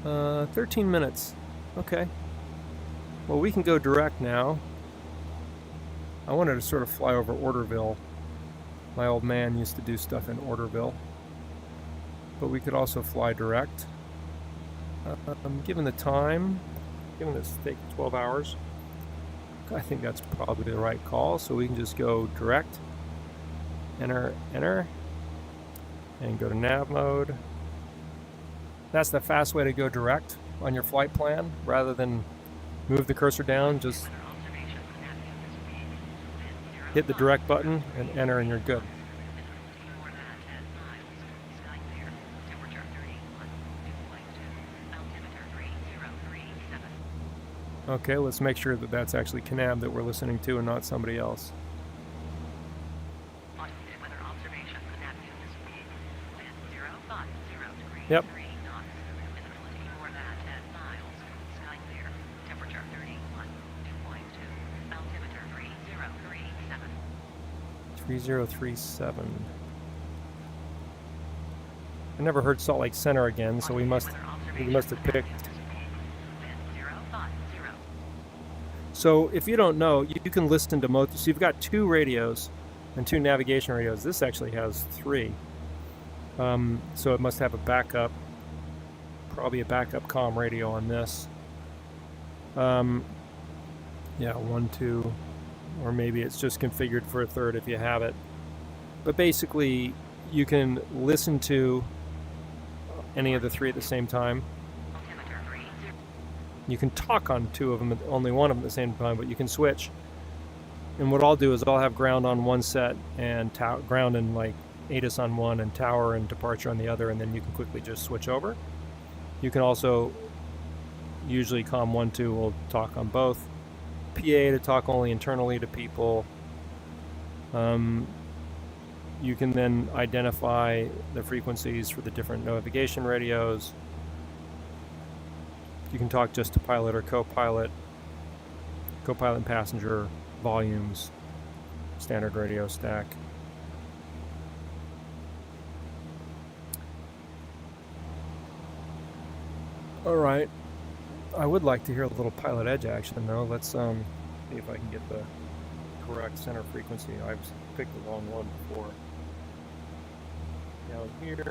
13 minutes. Okay. Well, we can go direct now. I wanted to sort of fly over Orderville. My old man used to do stuff in Orderville. But we could also fly direct. Given the time, given this take 12 hours, I think that's probably the right call. So we can just go direct, enter, and go to nav mode. That's the fast way to go direct on your flight plan, rather than move the cursor down, just hit the direct button and enter and you're good. Okay, let's make sure that that's actually Kanab that we're listening to and not somebody else. Yep. Visibility more than 10 miles. Sky clear. Temperature 31. Dew point 2. Altimeter 3037. 3037. I never heard Salt Lake Center again, so we must have picked. So if you don't know, you can listen to most. So you've got 2 radios and 2 navigation radios. This actually has 3. So it must have a backup, probably a backup comm radio on this. Yeah, 1, 2, or maybe it's just configured for a third if you have it. But basically, you can listen to any of the 3 at the same time. You can talk on 2 of them, only one of them at the same time, but you can switch. And what I'll do is I'll have ground on one set and ground and like ATIS on one and tower and departure on the other, and then you can quickly just switch over. You can also, usually COM 1, 2 will talk on both. PA to talk only internally to people. You can then identify the frequencies for the different navigation radios. You can talk just to pilot or co-pilot and passenger, volumes, standard radio stack. All right, I would like to hear a little PilotEdge action though. Let's see if I can get the correct center frequency. I've picked the wrong one before. Down here, the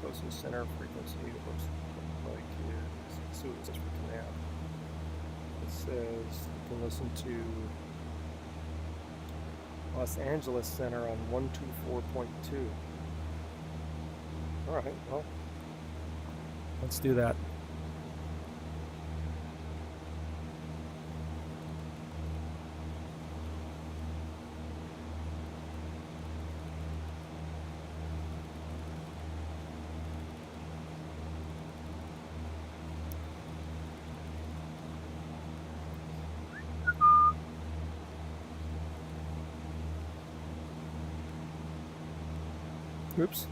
closest center frequency looks like is, so it's just for Kanab. It says you can listen to Los Angeles Center on 124.2. All right, well, let's do that. Oops.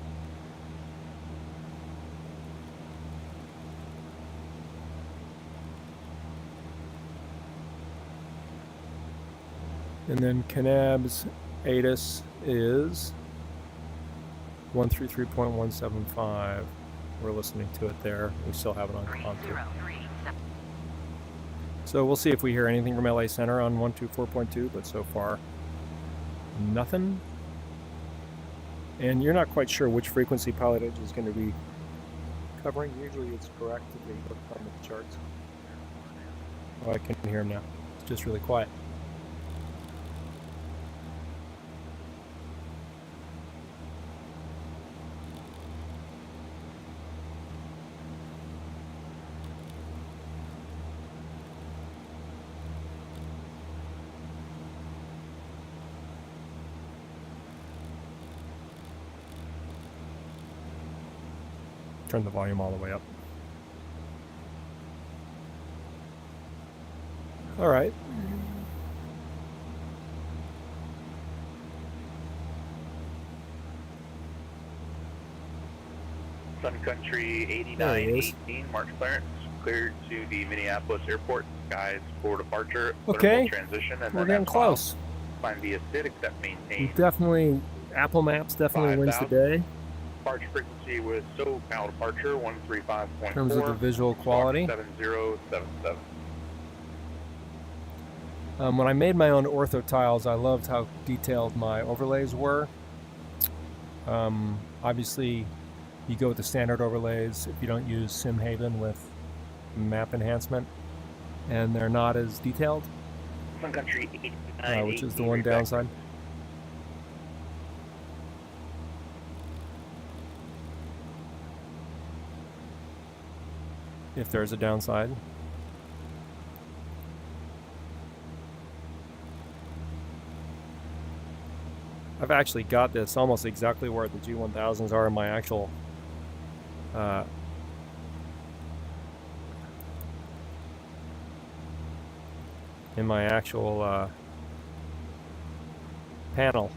And then Kanab's ATIS is 133.175. we're listening to it there. We still have it on COM too. 303. So we'll see if we hear anything from LA Center on 124.2, but so far, nothing. And you're not quite sure which frequency PilotEdge is going to be covering. Usually it's correct if you look on the charts. Oh, I can hear him now. It's just really quiet. Turn the volume all the way up. All right. Sun Country There he is. 8918, March clearance, cleared to the Minneapolis airport, skies for departure, Okay. transition, and We're then getting at miles, close. Find via SID, except maintain. Definitely, Apple Maps definitely wins the day Departure frequency with SoCal departure 135.4. in terms of the visual quality. 7077. When I made my own ortho tiles, I loved how detailed my overlays were. Obviously, you go with the standard overlays if you don't use SimHaven with map enhancement, and they're not as detailed, Sun Country 8918, which is the one downside. If there's a downside. I've actually got this almost exactly where the G1000s are in my actual panel.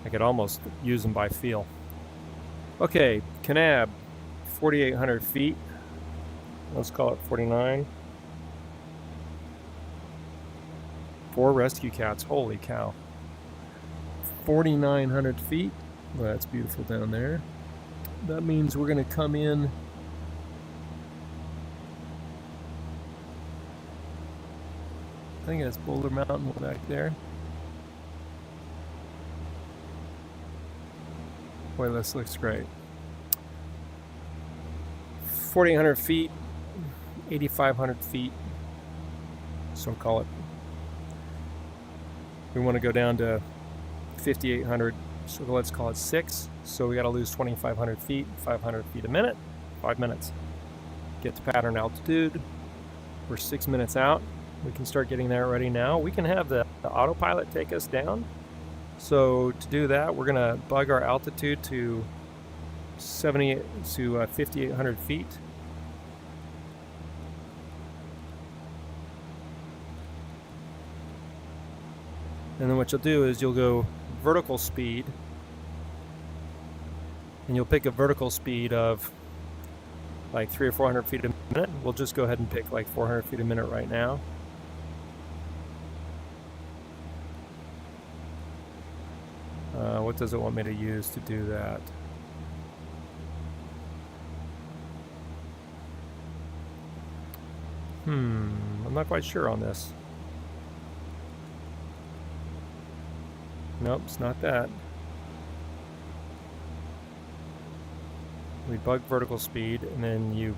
I could almost use them by feel. Okay, Kanab, 4,800 feet. Let's call it 49. 4 rescue cats, holy cow. 4,900 feet. Well, that's beautiful down there. That means we're going to come in. I think that's Boulder Mountain back there. Boy, this looks great. 4,800 feet, 8,500 feet. So call it. We want to go down to 5,800, so let's call it 6. So we got to lose 2,500 feet, 500 feet a minute, 5 minutes. Get to pattern altitude. We're 6 minutes out. We can start getting that ready now. We can have the autopilot take us down. So to do that, we're going to bug our altitude to 5,800 feet. And then what you'll do is you'll go vertical speed, and you'll pick a vertical speed of like 300 or 400 feet a minute. We'll just go ahead and pick like 400 feet a minute right now. What does it want me to use to do that? I'm not quite sure on this. Nope, it's not that. We bug vertical speed, and then you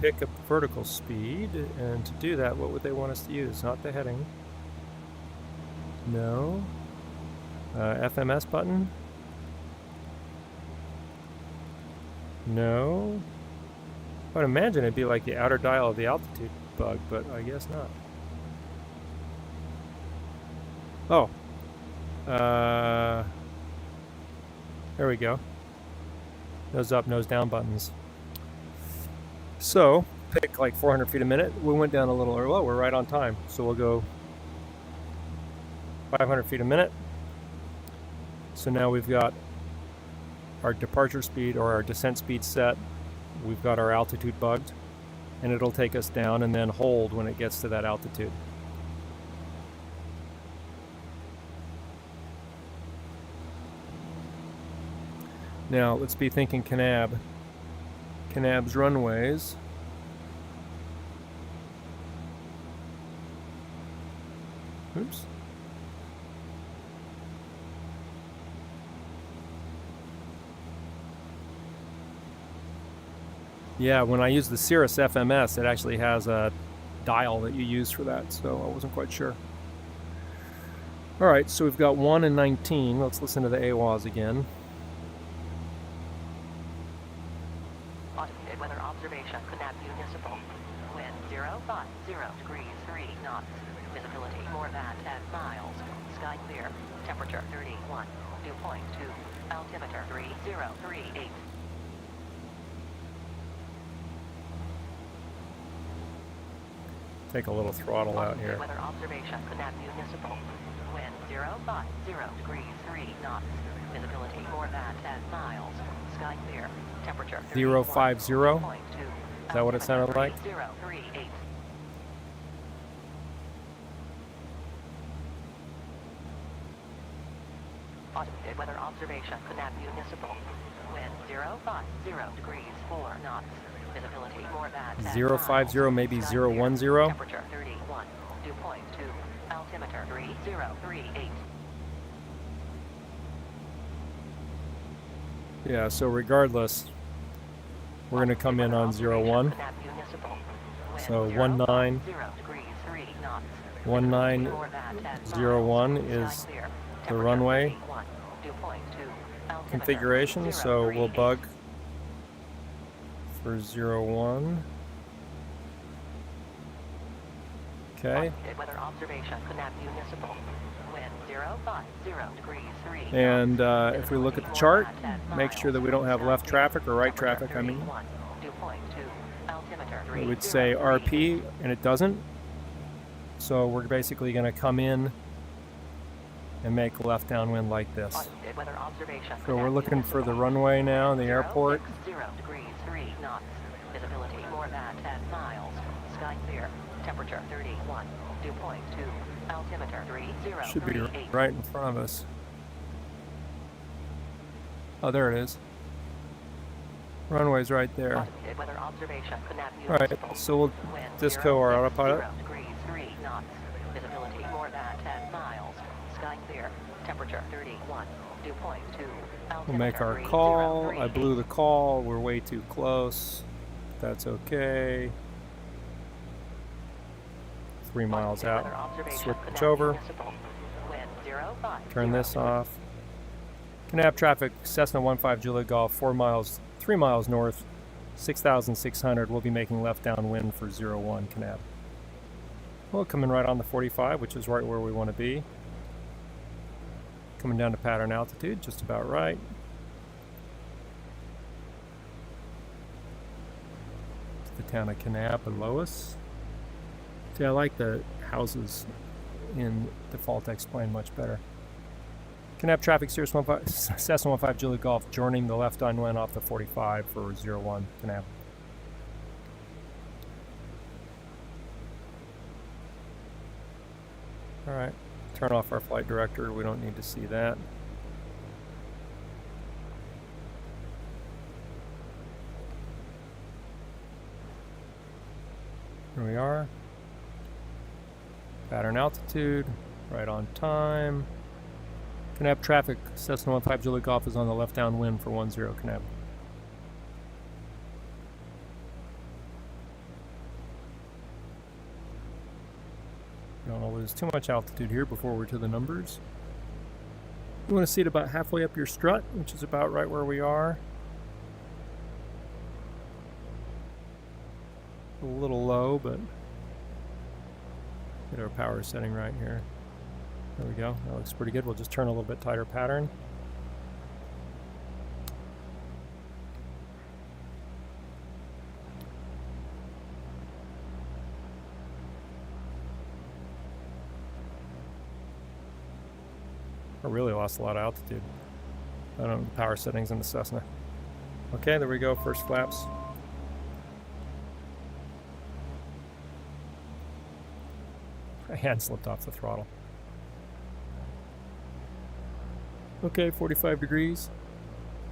pick up vertical speed, and to do that, what would they want us to use? Not the heading. No. FMS button? No. I would imagine it'd be like the outer dial of the altitude bug, but I guess not. Oh. There we go. Nose up, nose down buttons. So, pick like 400 feet a minute. We went down a little low. We're right on time. So we'll go 500 feet a minute. So now we've got our departure speed or our descent speed set. We've got our altitude bugged, and it'll take us down and then hold when it gets to that altitude. Now let's be thinking Kanab. Kanab's runways. Oops. Yeah, when I use the Cirrus FMS, it actually has a dial that you use for that, so I wasn't quite sure. All right, so we've got 1 and 19. Let's listen to the AWAs again. Automated weather observation, Kanab Municipal. Wind 050 degrees 3 knots. Visibility more than 10 miles. Sky clear. Temperature 31. Dew point 2. Altimeter 3038. Take a little throttle out here. Weather observation, Kanab Municipal. Wind 050 degrees 3 knots. Visibility more than 10 miles. Sky clear. Temperature 050? Is that what it sounded like? 3038. Automated weather observation, Kanab Municipal. Wind 050 degrees 4 knots. Visibility more than 10 050, miles. maybe Sky 010? clear. Temperature 31. Dew point 2. Altimeter 3038. Yeah, so regardless, we're going to come in on 01. So 19, 1901 is the runway configuration, so we'll bug for 01. Okay. And if we look at the chart, make sure that we don't have left traffic or right traffic, I mean. It would say RP, and it doesn't. So we're basically going to come in and make left downwind like this. So we're looking for the runway now, the airport. Visibility more than 10 miles. Sky clear. Temperature 31. Dew point 2. Altimeter 3038. Should be right in front of us. Oh, there it is. Runway's right there. Alright, so we'll disco our autopilot. Visibility more than 10 miles. Sky clear. Temperature 31. Dew point 2. We'll make our call. I blew the call. We're way too close. That's okay. 3 miles out. Switch over. Turn this off. Kanab traffic, Cessna 15 Juliet Golf, 3 miles north, 6,600. We'll be making left downwind for 01 Kanab. Well, coming right on the 45, which is right where we want to be. Coming down to pattern altitude, just about right. The town of Kanab below us. See, I like the houses in default X-Plane much better. Kanab traffic, Cessna 15 Juliet Golf, joining the left downwind off the 45 for 01 Kanab. Alright, turn off our flight director, we don't need to see that. Here we are. Pattern altitude, right on time. Kanab traffic, Cessna 15 Juliet Golf is on the left downwind for 10 Kanab. Don't want to lose too much altitude here before we're to the numbers. You want to see it about halfway up your strut, which is about right where we are. A little low, but get our power setting right here. There we go. That looks pretty good. We'll just turn a little bit tighter pattern. I really lost a lot of altitude. I don't know the power settings in the Cessna. Okay, there we go. First flaps. My hand slipped off the throttle. Okay, 45 degrees.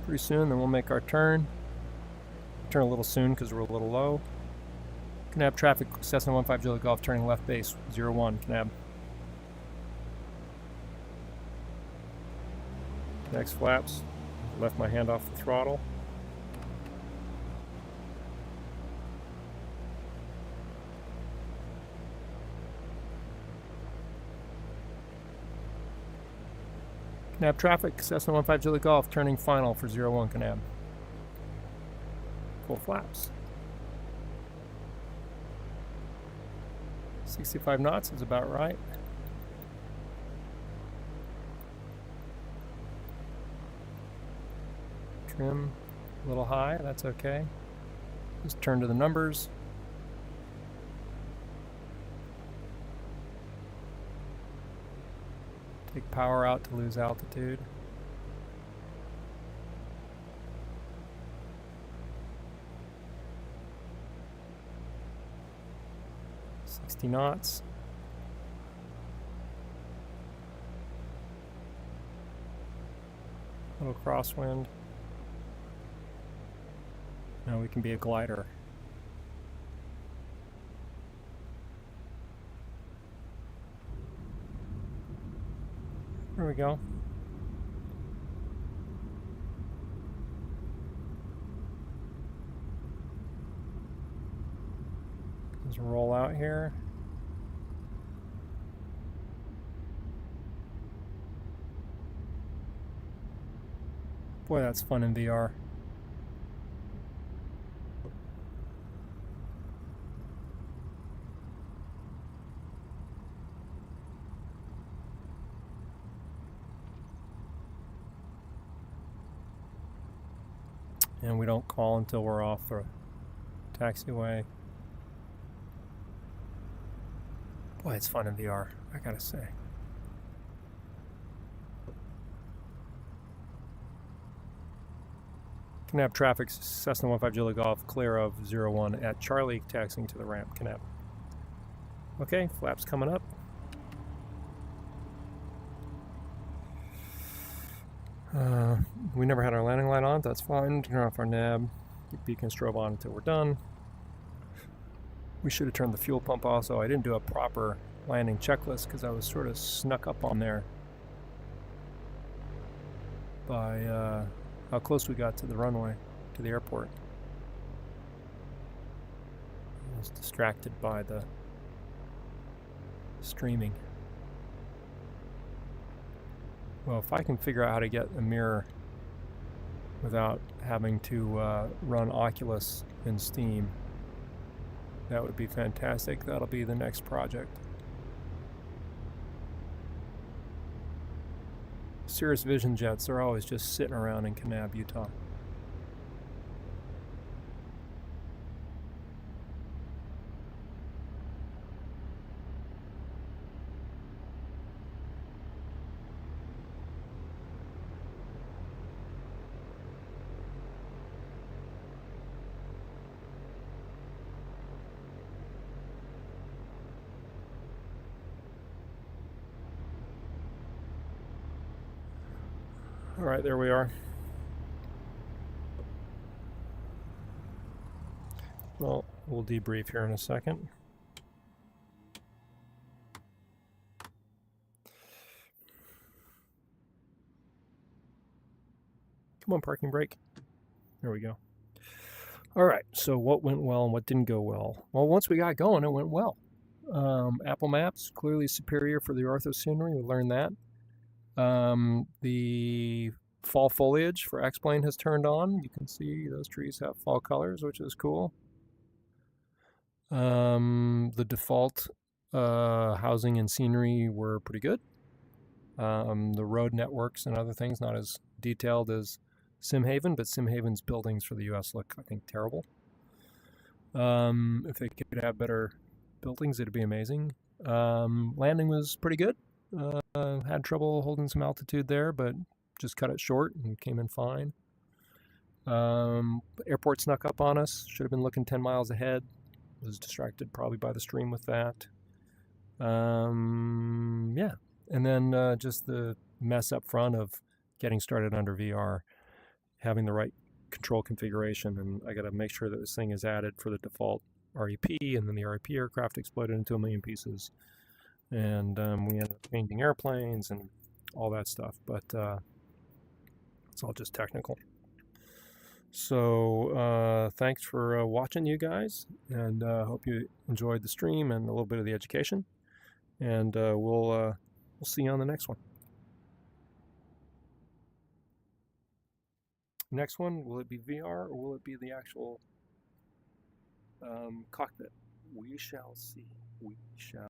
Pretty soon, then we'll make our turn. Turn a little soon because we're a little low. Kanab traffic, Cessna 15 Juliet Golf, turning left base, 01, Kanab. Next flaps, left my hand off the throttle. Kanab traffic, Cessna 15 Juliet Golf, turning final for 01, Kanab. Full flaps. 65 knots is about right. Trim a little high, that's okay. Just turn to the numbers. Take power out to lose altitude. Knots. Little crosswind. Now we can be a glider. There we go. Let's roll out here. Boy, that's fun in VR. And we don't call until we're off the taxiway. Boy, it's fun in VR, I gotta say. Kanab traffic, Cessna 15 Juliet Golf, clear of 01 at Charlie, taxiing to the ramp, Kanab. Okay, flaps coming up. We never had our landing light on, that's fine. Turn off our nav, keep beacon strobe on until we're done. We should have turned the fuel pump also. I didn't do a proper landing checklist because I was sort of snuck up on there by how close we got to the runway, to the airport. I was distracted by the streaming. Well, if I can figure out how to get a mirror without having to run Oculus in Steam, that would be fantastic. That'll be the next project. Cirrus Vision jets are always just sitting around in Kanab, Utah. All right, there we are. Well, we'll debrief here in a second. Come on, parking brake. There we go. All right, so what went well and what didn't go well? Well, once we got going, it went well. Apple Maps, clearly superior for the ortho scenery. We learned that. The fall foliage for X-Plane has turned on. You can see those trees have fall colors, which is cool. The default housing and scenery were pretty good. The road networks and other things not as detailed as Simhaven, but Simhaven's buildings for the US look, I think, terrible. If they could have better buildings, it'd be amazing. Landing was pretty good. Had trouble holding some altitude there, but just cut it short and came in fine. Airport snuck up on us. Should have been looking 10 miles ahead. Was distracted probably by the stream with that. Yeah, and then just the mess up front of getting started under VR, having the right control configuration, and I got to make sure that this thing is added for the default REP, and then the REP aircraft exploded into 1 million pieces, and we ended up painting airplanes and all that stuff, but it's all just technical. So thanks for watching, you guys, and hope you enjoyed the stream and a little bit of the education, and we'll see you on the next one. Next one, will it be VR or will it be the actual cockpit? We shall see. We shall.